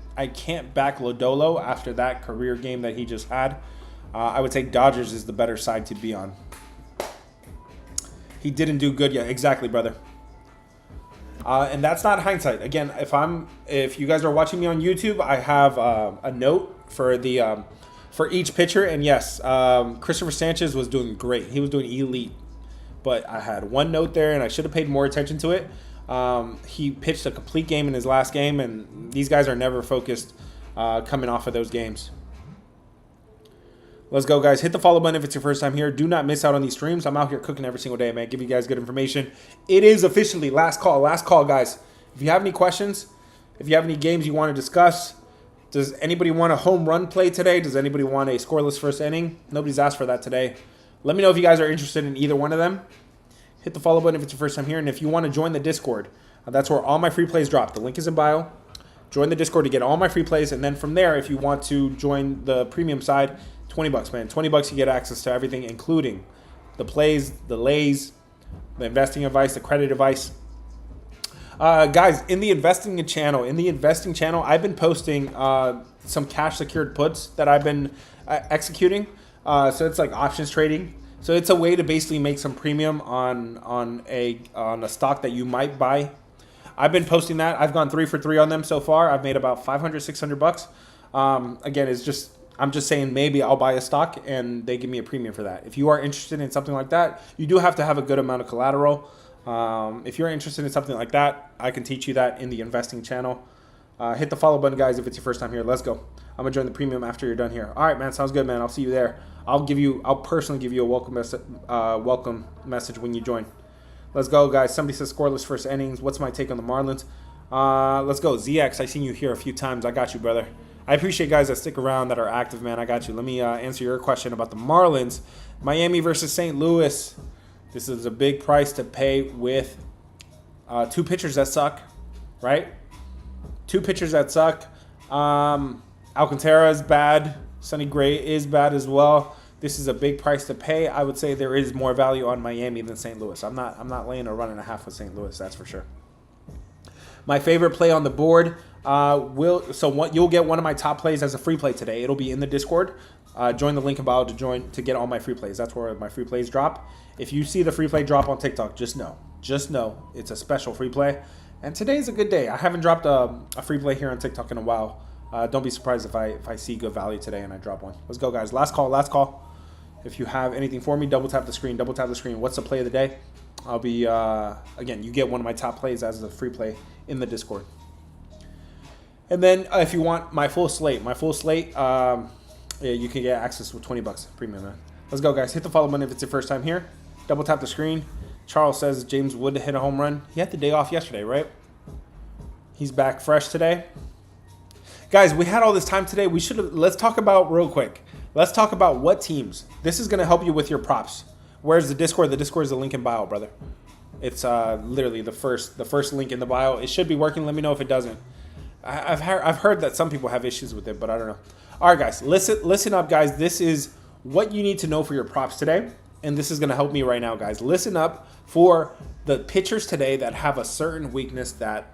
back Lodolo after that career game that he just had. I would say Dodgers is the better side to be on. He didn't do good yet. Exactly, brother. And that's not hindsight. Again, if you guys are watching me on YouTube, I have a note for each pitcher. And yes, Christopher Sanchez was doing great. He was doing elite. But I had one note there, and I should have paid more attention to it. He pitched a complete game in his last game, and these guys are never focused coming off of those games. Let's go, guys. Hit the follow button if it's your first time here. Do not miss out on these streams. I'm out here cooking every single day, man. Give you guys good information. It is officially last call. Last call, guys. If you have any questions, if you have any games you want to discuss, does anybody want a home run play today? Does anybody want a scoreless first inning? Nobody's asked for that today. Let me know if you guys are interested in either one of them. Hit the follow button if it's your first time here. And if you want to join the Discord, that's where all my free plays drop. The link is in bio. Join the Discord to get all my free plays. And then from there, if you want to join the premium side, $20, man. $20, you get access to everything, including the plays, the lays, the investing advice, the credit advice. Guys, in the investing channel, I've been posting some cash secured puts that I've been executing. So it's like options trading. So it's a way to basically make some premium on a stock that you might buy. I've been posting that. I've gone 3 for 3 on them so far. I've made about $500-600. Again, I'm just saying maybe I'll buy a stock and they give me a premium for that. If you are interested in something like that, you do have to have a good amount of collateral. If you're interested in something like that, I can teach you that in the investing channel. Hit the follow button, guys, if it's your first time here. Let's go. I'm going to join the premium after you're done here. All right, man. Sounds good, man. I'll see you there. I'll personally give you a welcome message when you join. Let's go, guys. Somebody says scoreless first innings. What's my take on the Marlins? Let's go. ZX, I seen you here a few times. I got you, brother. I appreciate guys that stick around, that are active, man. I got you. Let me answer your question about the Marlins. Miami versus St. Louis. This is a big price to pay with 2 pitchers that suck, right? 2 pitchers that suck. Alcantara is bad. Sonny Gray is bad as well. This is a big price to pay. I would say there is more value on Miami than St. Louis. I'm not laying a run and a half with St. Louis, that's for sure. My favorite play on the board you'll get one of my top plays as a free play today. It'll be in the Discord. Join the link in bio to get all my free plays. That's where my free plays drop. If you see the free play drop on TikTok, just know it's a special free play. And today's a good day. I haven't dropped a free play here on TikTok in a while. Don't be surprised if I see good value today and I drop one. Let's go, guys. Last call. If you have anything for me, double tap the screen. What's the play of the day? I'll be, again, you get one of my top plays as a free play in the Discord. And then if you want my full slate, you can get access with $20 premium, man. Let's go, guys. Hit the follow button if it's your first time here. Double tap the screen. Charles says James Wood hit a home run. He had the day off yesterday, right? He's back fresh today. Guys, we had all this time today. Let's talk about real quick. Let's talk about what teams. This is going to help you with your props. Where's the Discord? The Discord is the link in bio, brother. It's literally the first link in the bio. It should be working. Let me know if it doesn't. I've heard that some people have issues with it, but I don't know. All right, guys, listen up, guys. This is what you need to know for your props today, and this is going to help me right now, guys. Listen up for the pitchers today that have a certain weakness that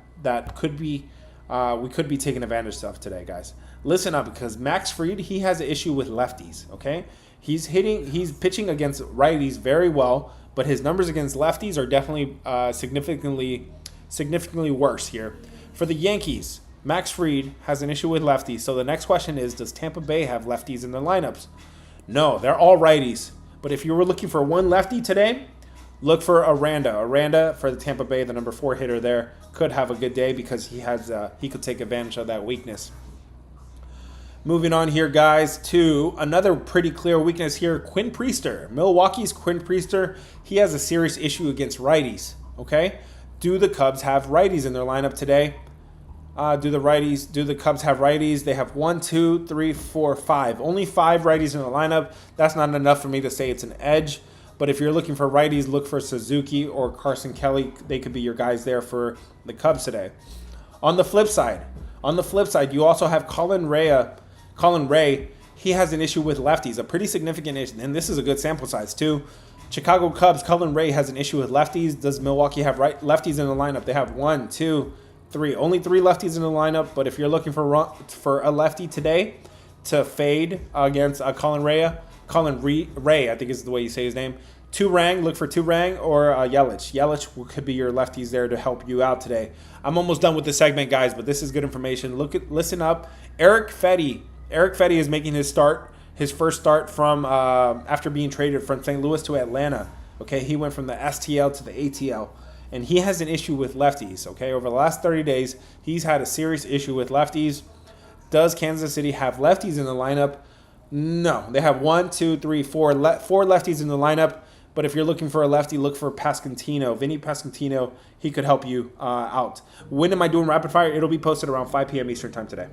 could be we could be taking advantage of today, guys. Listen up, because Max Fried, he has an issue with lefties. Okay, he's pitching against righties very well, but his numbers against lefties are definitely significantly worse here. For the Yankees, Max Fried has an issue with lefties. So the next question is, does Tampa Bay have lefties in their lineups? No, they're all righties. But if you were looking for one lefty today, look for Aranda. Aranda for the Tampa Bay, the number 4 hitter there, could have a good day because he could take advantage of that weakness. Moving on here, guys, to another pretty clear weakness here, Quinn Priester. Milwaukee's Quinn Priester, he has a serious issue against righties, okay? Do the Cubs have righties in their lineup today? Do the Cubs have righties? They have 1, 2, 3, 4, 5. Only 5 righties in the lineup. That's not enough for me to say it's an edge. But if you're looking for righties, look for Suzuki or Carson Kelly. They could be your guys there for the Cubs today. On the flip side, you also have Colin Ray. He has an issue with lefties, a pretty significant issue, and this is a good sample size too. Chicago Cubs, Colin Ray has an issue with lefties. Does Milwaukee have lefties in the lineup? They have 1, 2, 3. Only 3 lefties in the lineup. But if you're looking for a lefty today to fade against Colin Ray, I think is the way you say his name. Look for Turang or Yelich. Yelich could be your lefties there to help you out today. I'm almost done with the segment, guys, but this is good information. Listen up. Eric Fetty is making his first start from after being traded from St. Louis to Atlanta. Okay, he went from the STL to the ATL, and he has an issue with lefties. Okay, over the last 30 days, he's had a serious issue with lefties. Does Kansas City have lefties in the lineup? No, they have 1, 2, 3, 4 lefties in the lineup. But if you're looking for a lefty, look for Pasquantino. Vinny Pasquantino, he could help you out. When am I doing rapid fire? It'll be posted around 5 p.m. Eastern time today.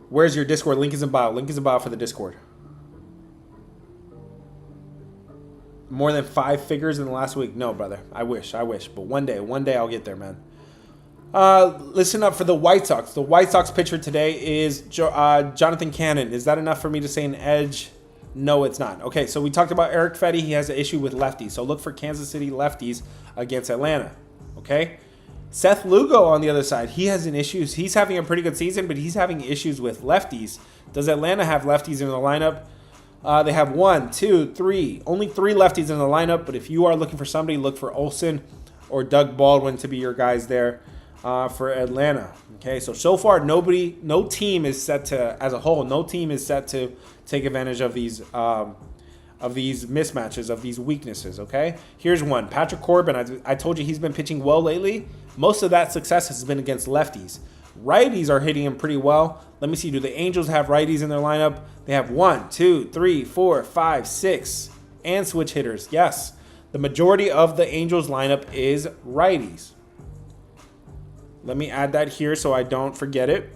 Where's your Discord? Link is in bio. Link is in bio for the Discord. More than 5 figures in the last week? No, brother. I wish. But one day I'll get there, man. Listen up for the White Sox. The White Sox pitcher today is Jonathan Cannon. Is that enough for me to say an edge? No, it's not. Okay, so we talked about Eric Fetty. He has an issue with lefties. So look for Kansas City lefties against Atlanta. Okay? Seth Lugo on the other side. He has an issue. He's having a pretty good season, but he's having issues with lefties. Does Atlanta have lefties in the lineup? They have 1, 2, 3. Only 3 lefties in the lineup, but if you are looking for somebody, look for Olsen or Doug Baldwin to be your guys there for Atlanta. Okay, so far, no team is set to, as a whole, no team is set to take advantage of these mismatches, of these weaknesses, okay? Here's one. Patrick Corbin, I told you he's been pitching well lately. Most of that success has been against lefties. Righties are hitting him pretty well. Let me see. Do the Angels have righties in their lineup? They have 1, 2, 3, 4, 5, 6, and switch hitters. Yes, the majority of the Angels lineup is righties. Let me add that here so I don't forget it.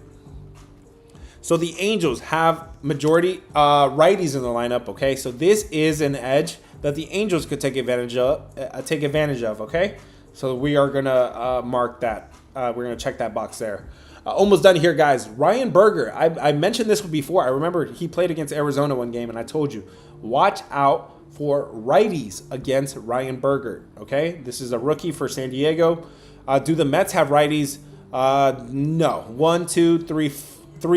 So the Angels have majority righties in the lineup, okay? So this is an edge that the Angels could take advantage of, okay? So we are going to mark that. We're going to check that box there. Almost done here, guys. Ryan Berger. I mentioned this before. I remember he played against Arizona one game, and I told you, watch out for righties against Ryan Berger, okay? This is a rookie for San Diego. Do the Mets have righties? No. 1, 2, 3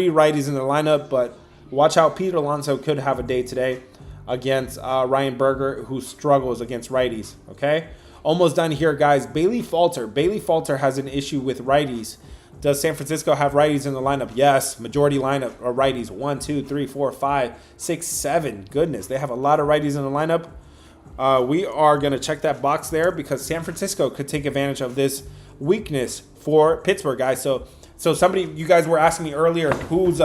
righties in their lineup, but watch out. Pete Alonso could have a day today against Ryan Berger, who struggles against righties, okay? Almost done here, guys. Bailey Falter. Bailey Falter has an issue with righties. Does San Francisco have righties in the lineup? Yes. Majority lineup are righties. 1, 2, 3, 4, 5, 6, 7. Goodness, they have a lot of righties in the lineup. We are going to check that box there because San Francisco could take advantage of this weakness for Pittsburgh, guys. So you guys were asking me earlier, would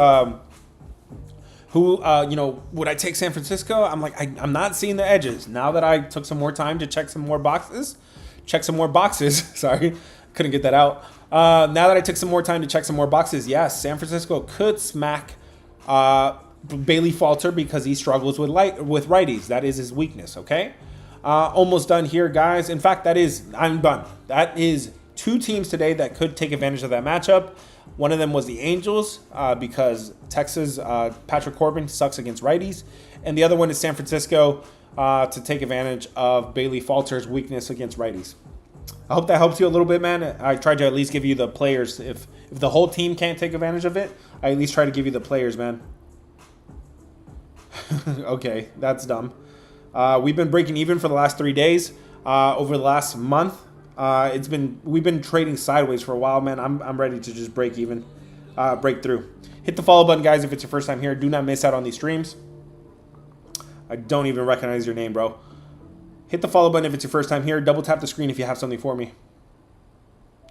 I take San Francisco? I'm like, I'm not seeing the edges. Now that I took some more time to check some more boxes, sorry. Couldn't get that out. Now that I took some more time to check some more boxes, yes, San Francisco could smack Bailey Falter because he struggles with righties. That is his weakness, okay? Almost done here, guys. In fact, I'm done. That is 2 teams today that could take advantage of that matchup. One of them was the Angels because Texas, Patrick Corbin sucks against righties. And the other one is San Francisco to take advantage of Bailey Falter's weakness against righties. I hope that helps you a little bit, man. I tried to at least give you the players. If the whole team can't take advantage of it, I at least try to give you the players, man. Okay, that's dumb. We've been breaking even for the last 3 days. Over the last month, we've been trading sideways for a while, man. I'm ready to just break even, break through. Hit the follow button, guys, if it's your first time here. Do not miss out on these streams. I don't even recognize your name, bro. Hit the follow button if it's your first time here. Double tap the screen if you have something for me.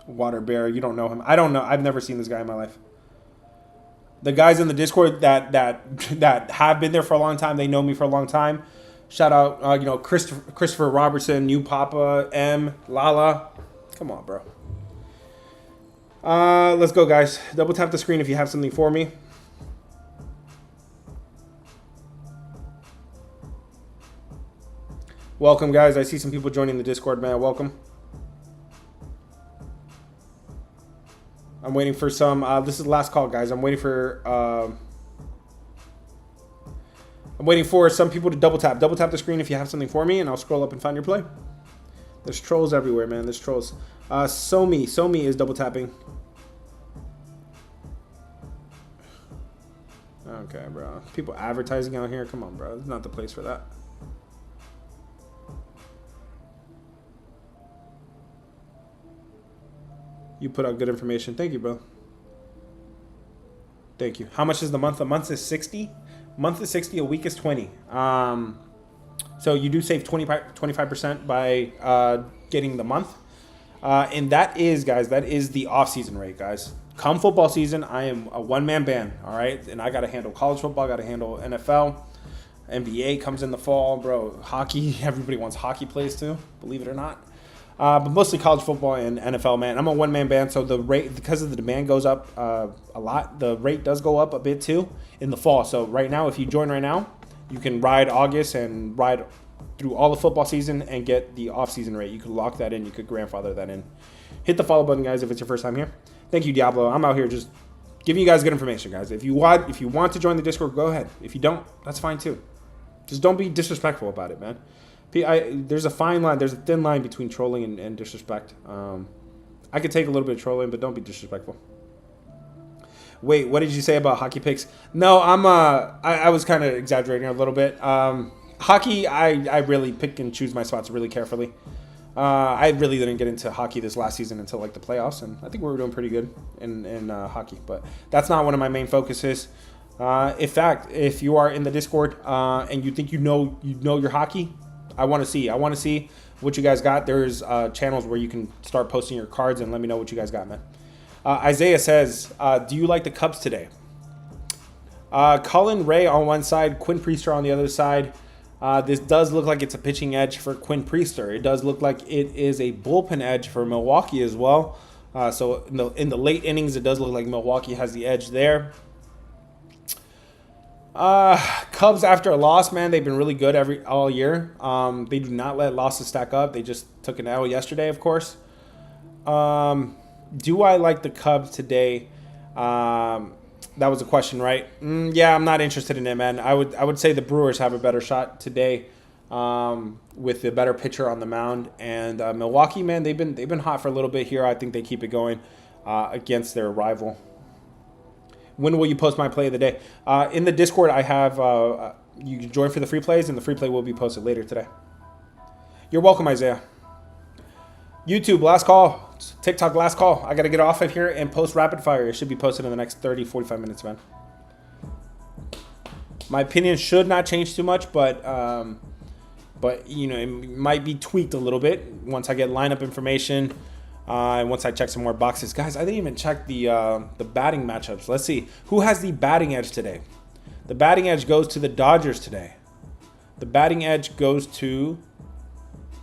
Water Bear, you don't know him. I don't know. I've never seen this guy in my life. The guys in the Discord that have been there for a long time, they know me for a long time. Shout out, Christopher Robertson, New Papa, M, Lala. Come on, bro. Let's go, guys. Double tap the screen if you have something for me. Welcome, guys. I see some people joining the Discord, man. Welcome. I'm waiting for some. This is the last call, guys. I'm waiting for some people to double tap. Double tap the screen if you have something for me, and I'll scroll up and find your play. There's trolls everywhere, man. There's trolls. Somi is double tapping. Okay, bro. People advertising out here. Come on, bro. It's not the place for that. You put out good information. Thank you, bro. Thank you. How much is the month? A month is 60. Month is 60. A week is 20. So you do save 25% by getting the month. And that is, guys, that is the off-season rate, guys. Come football season, I am a one-man band, all right? And I got to handle college football. I got to handle NFL. NBA comes in the fall, bro. Hockey, everybody wants hockey plays too, believe it or not. But mostly college football and NFL, man. I'm a one-man band, so the rate, because of the demand goes up a lot, the rate does go up a bit too in the fall. So right now, if you join right now, you can ride August and ride through all the football season and get the off-season rate. You could lock that in. You could grandfather that in. Hit the follow button, guys, if it's your first time here. Thank you, Diablo. I'm out here just giving you guys good information, guys. If you want to join the Discord, go ahead. If you don't, that's fine too. Just don't be disrespectful about it, man. There's a fine line. There's a thin line between trolling and disrespect. I could take a little bit of trolling, but don't be disrespectful. Wait, what did you say about hockey picks? No, I was kind of exaggerating a little bit. Hockey, I really pick and choose my spots really carefully. I really didn't get into hockey this last season until like the playoffs, and I think we were doing pretty good in hockey. But that's not one of my main focuses. In fact, if you are in the Discord and you think you know your hockey, I want to see what you guys got. There's channels where you can start posting your cards and let me know what you guys got, man. Isaiah says, do you like the Cubs today? Colin Ray on one side, Quinn Priester on the other side. This does look like it's a pitching edge for Quinn Priester. It does look like it is a bullpen edge for Milwaukee as well. So in the late innings, it does look like Milwaukee has the edge there. Cubs after a loss, man, they've been really good all year. They do not let losses stack up. They just took an L yesterday, of course. Do I like the Cubs today? That was a question, right? Yeah, I'm not interested in it, man. I would say the Brewers have a better shot today with a better pitcher on the mound. And Milwaukee, man, they've been hot for a little bit here. I think they keep it going against their rival. When will you post my play of the day? In the Discord, I have you can join for the free plays, and the free play will be posted later today. You're welcome, Isaiah. YouTube, last call. TikTok, last call. I got to get off of here and post rapid fire. It should be posted in the next 30, 45 minutes, man. My opinion should not change too much, but you know, it might be tweaked a little bit once I get lineup information. And once I check some more boxes. Guys, I didn't even check the batting matchups. Let's see. Who has the batting edge today? The batting edge goes to the Dodgers today. The batting edge goes to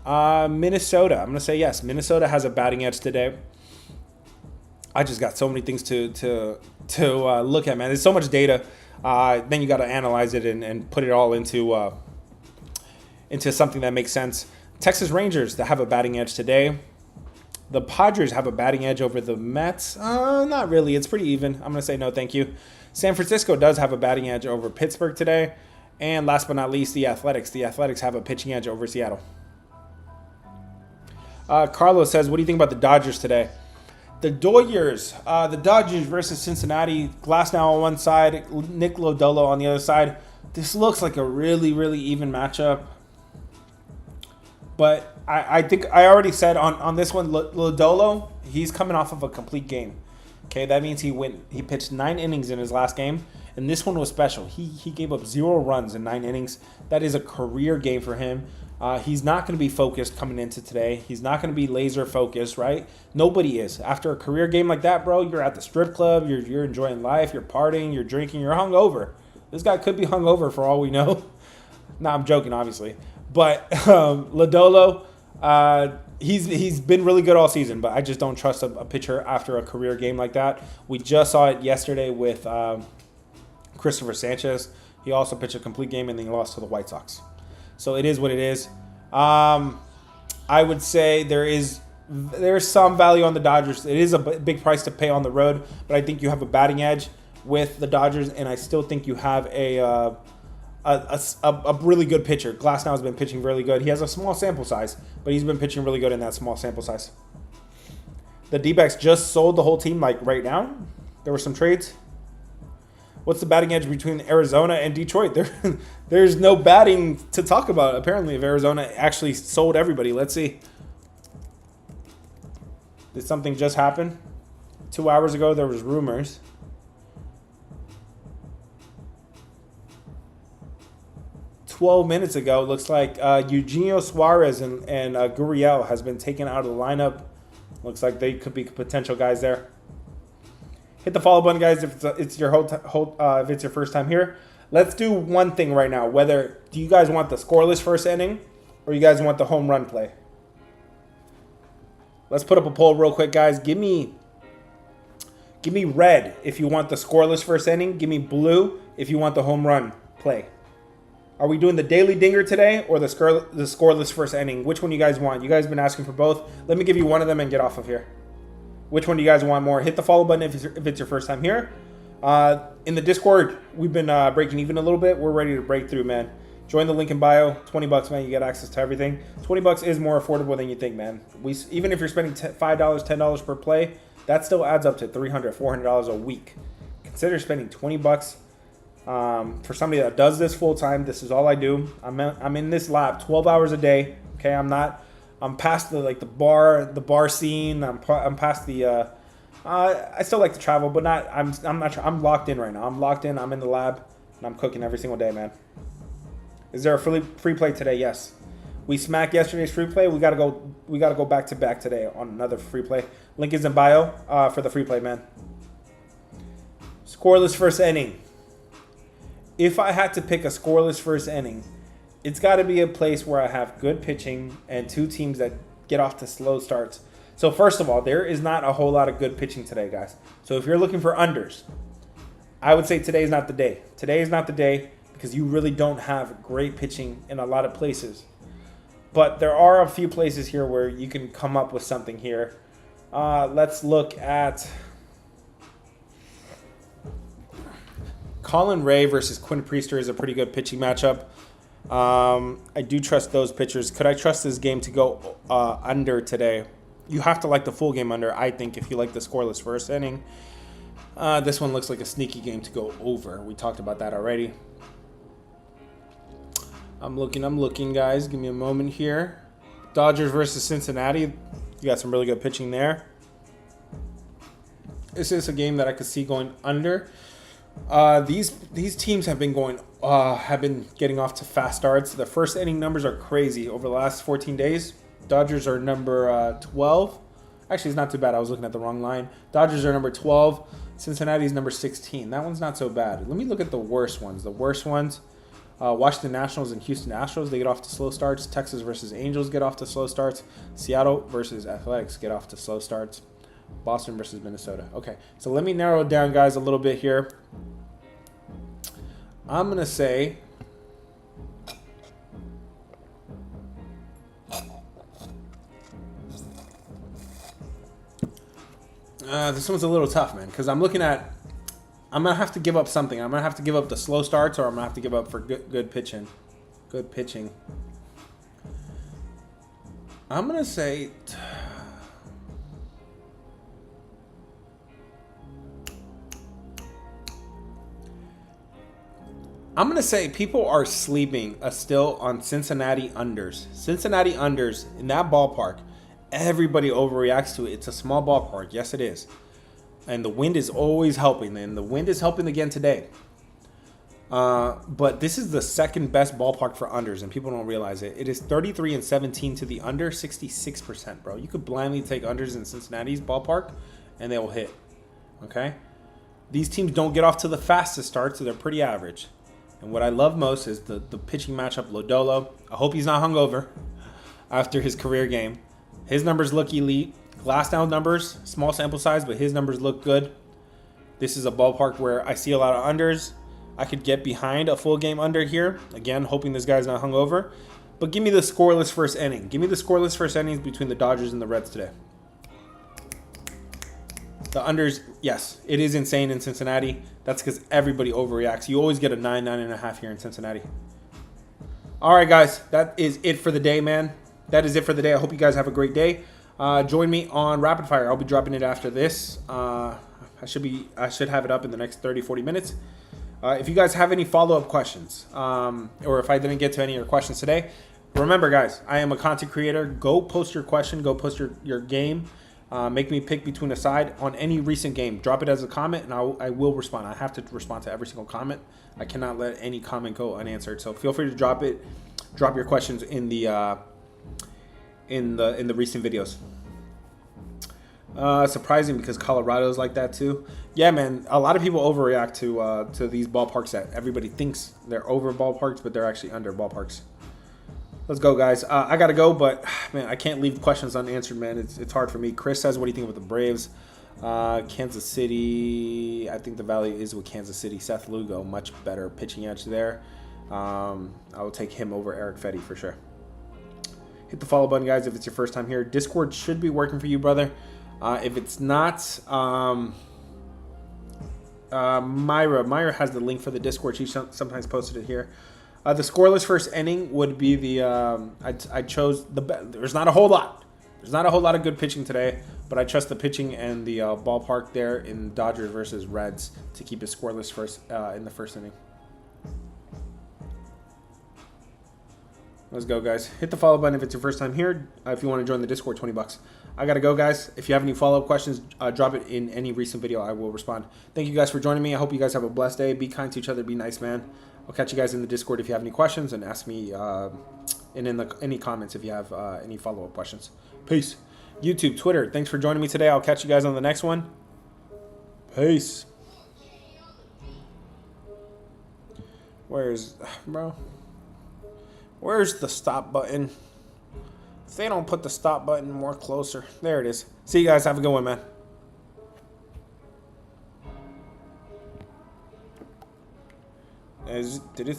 Minnesota. I'm going to say yes. Minnesota has a batting edge today. I just got so many things to look at, man. There's so much data. Then you got to analyze it and put it all into something that makes sense. Texas Rangers that have a batting edge today. The Padres have a batting edge over the Mets. Not really. It's pretty even. I'm going to say no, thank you. San Francisco does have a batting edge over Pittsburgh today. And last but not least, the Athletics. The Athletics have a pitching edge over Seattle. Carlos says, what do you think about the Dodgers today? The Dodgers versus Cincinnati. Glasnow on one side, Nick Lodolo on the other side. This looks like a really, really even matchup. But I think I already said on this one, Lodolo, he's coming off of a complete game. Okay, that means he pitched 9 innings in his last game, and this one was special. He gave up 0 runs in 9 innings. That is a career game for him. He's not going to be focused coming into today. He's not going to be laser focused, right? Nobody is. After a career game like that, bro, you're at the strip club, you're enjoying life, you're partying, you're drinking, you're hungover. This guy could be hungover for all we know. No, I'm joking, obviously. But Lodolo, he's been really good all season, but I just don't trust a pitcher after a career game like that. We just saw it yesterday with Christopher Sanchez. He also pitched a complete game and then he lost to the White Sox. So it is what it is. I would say there's some value on the Dodgers. It is a big price to pay on the road, but I think you have a batting edge with the Dodgers, and I still think you have a really good pitcher. Glasnow has been pitching really good. He has a small sample size, but he's been pitching really good in that small sample size. The D-backs just sold the whole team like right now. There were some trades. What's the batting edge between Arizona and Detroit? There's no batting to talk about, apparently, if Arizona actually sold everybody. Let's see. Did something just happen? 2 hours ago, there was rumors. Minutes ago, it looks like Eugenio Suarez and Gurriel has been taken out of the lineup. Looks like they could be potential guys there. Hit the follow button, guys, if it's your if it's your first time here. Let's do one thing right now. Do you guys want the scoreless first inning or you guys want the home run play? Let's put up a poll real quick, guys. Give me red if you want the scoreless first inning. Give me blue if you want the home run play. Are we doing the daily dinger today or the scoreless first inning? Which one you guys want? You guys have been asking for both. Let me give you one of them and get off of here. Which one do you guys want more? Hit the follow button if it's your first time here. In the Discord, we've been breaking even a little bit. We're ready to break through, man. Join the link in bio. $20, man. You get access to everything. $20 is more affordable than you think, man. Even if you're spending $5, $10 per play, that still adds up to $300, $400 a week. Consider spending $20. For somebody that does this full time, this is all I do. I'm in this lab 12 hours a day. Okay, I'm past the bar scene. I'm past the. I still like to travel, but not. I'm not. I'm locked in right now. I'm locked in. I'm in the lab, and I'm cooking every single day, man. Is there a free play today? Yes. We smacked yesterday's free play. We gotta go back to back today on another free play. Link is in bio for the free play, man. Scoreless first inning. If I had to pick a scoreless first inning, it's got to be a place where I have good pitching and 2 teams that get off to slow starts. So first of all, there is not a whole lot of good pitching today, guys. So if you're looking for unders, I would say today is not the day. Today is not the day because you really don't have great pitching in a lot of places. But there are a few places here where you can come up with something here. Let's look at Colin Ray versus Quinn Priester is a pretty good pitching matchup. I do trust those pitchers. Could I trust this game to go under today? You have to like the full game under, I think, if you like the scoreless first inning. This one looks like a sneaky game to go over. We talked about that already. I'm looking, guys. Give me a moment here. Dodgers versus Cincinnati. You got some really good pitching there. This is a game that I could see going under. These teams have been getting off to fast starts. The first inning numbers are crazy over the last 14 days. Dodgers are number 12. Actually, it's not too bad. I was looking at the wrong line. Dodgers are number 12. Cincinnati's number 16. That one's not so bad. Let me look at the worst ones. The worst ones, Washington Nationals and Houston Astros, they get off to slow starts. Texas versus Angels get off to slow starts. Seattle versus Athletics get off to slow starts. Boston versus Minnesota. Okay, so let me narrow it down, guys, a little bit here. I'm going to say... this one's a little tough, man, because I'm looking at... I'm going to have to give up something. I'm going to have to give up the slow starts, or I'm going to have to give up for good pitching. Good pitching. I'm going to say... I'm going to say people are sleeping still on Cincinnati unders. Cincinnati unders in that ballpark. Everybody overreacts to it. It's a small ballpark. Yes, it is. And the wind is always helping. And the wind is helping again today. But this is the second best ballpark for unders, and people don't realize it. It is 33-17 to the under, 66%, bro. You could blindly take unders in Cincinnati's ballpark, and they will hit. Okay? These teams don't get off to the fastest start, so they're pretty average. And what I love most is the pitching matchup, Lodolo. I hope he's not hungover after his career game. His numbers look elite. Glass down numbers, small sample size, but his numbers look good. This is a ballpark where I see a lot of unders. I could get behind a full game under here. Again, hoping this guy's not hungover. But give me the scoreless first inning. Give me the scoreless first innings between the Dodgers and the Reds today. The unders, yes, it is insane in Cincinnati. That's because everybody overreacts. You always get a 9, 9.5 here in Cincinnati. All right, guys, that is it for the day, man. That is it for the day. I hope you guys have a great day. Join me on Rapid Fire. I'll be dropping it after this. I should have it up in the next 30, 40 minutes. If you guys have any follow-up questions, or if I didn't get to any of your questions today, remember, guys, I am a content creator. Go post your question. Go post your game. Make me pick between a side on any recent game. Drop it as a comment, and I will respond. I have to respond to every single comment. I cannot let any comment go unanswered. So feel free to drop it. Drop your questions in the recent videos. Surprising because Colorado's like that too. Yeah, man. A lot of people overreact to these ballparks that everybody thinks they're over ballparks, but they're actually under ballparks. Let's go, guys. I gotta go, but man, I can't leave questions unanswered, man. It's hard for me. Chris says, "What do you think about the Braves?" Kansas City. I think the value is with Kansas City. Seth Lugo, much better pitching edge there. I will take him over Eric Fetty for sure. Hit the follow button, guys, if it's your first time here. Discord should be working for you, brother. If it's not, Myra has the link for the Discord. She sometimes posted it here. The scoreless first inning would be the I chose the there's not a whole lot. There's not a whole lot of good pitching today, but I trust the pitching and the ballpark there in Dodgers versus Reds to keep it scoreless first in the first inning. Let's go, guys. Hit the follow button if it's your first time here. If you want to join the Discord, $20. I got to go, guys. If you have any follow-up questions, drop it in any recent video. I will respond. Thank you guys for joining me. I hope you guys have a blessed day. Be kind to each other. Be nice, man. I'll catch you guys in the Discord if you have any questions, and ask me any comments if you have any follow-up questions. Peace. YouTube, Twitter, thanks for joining me today. I'll catch you guys on the next one. Peace. Where's the stop button? If they don't put the stop button more closer. There it is. See you guys. Have a good one, man. Did it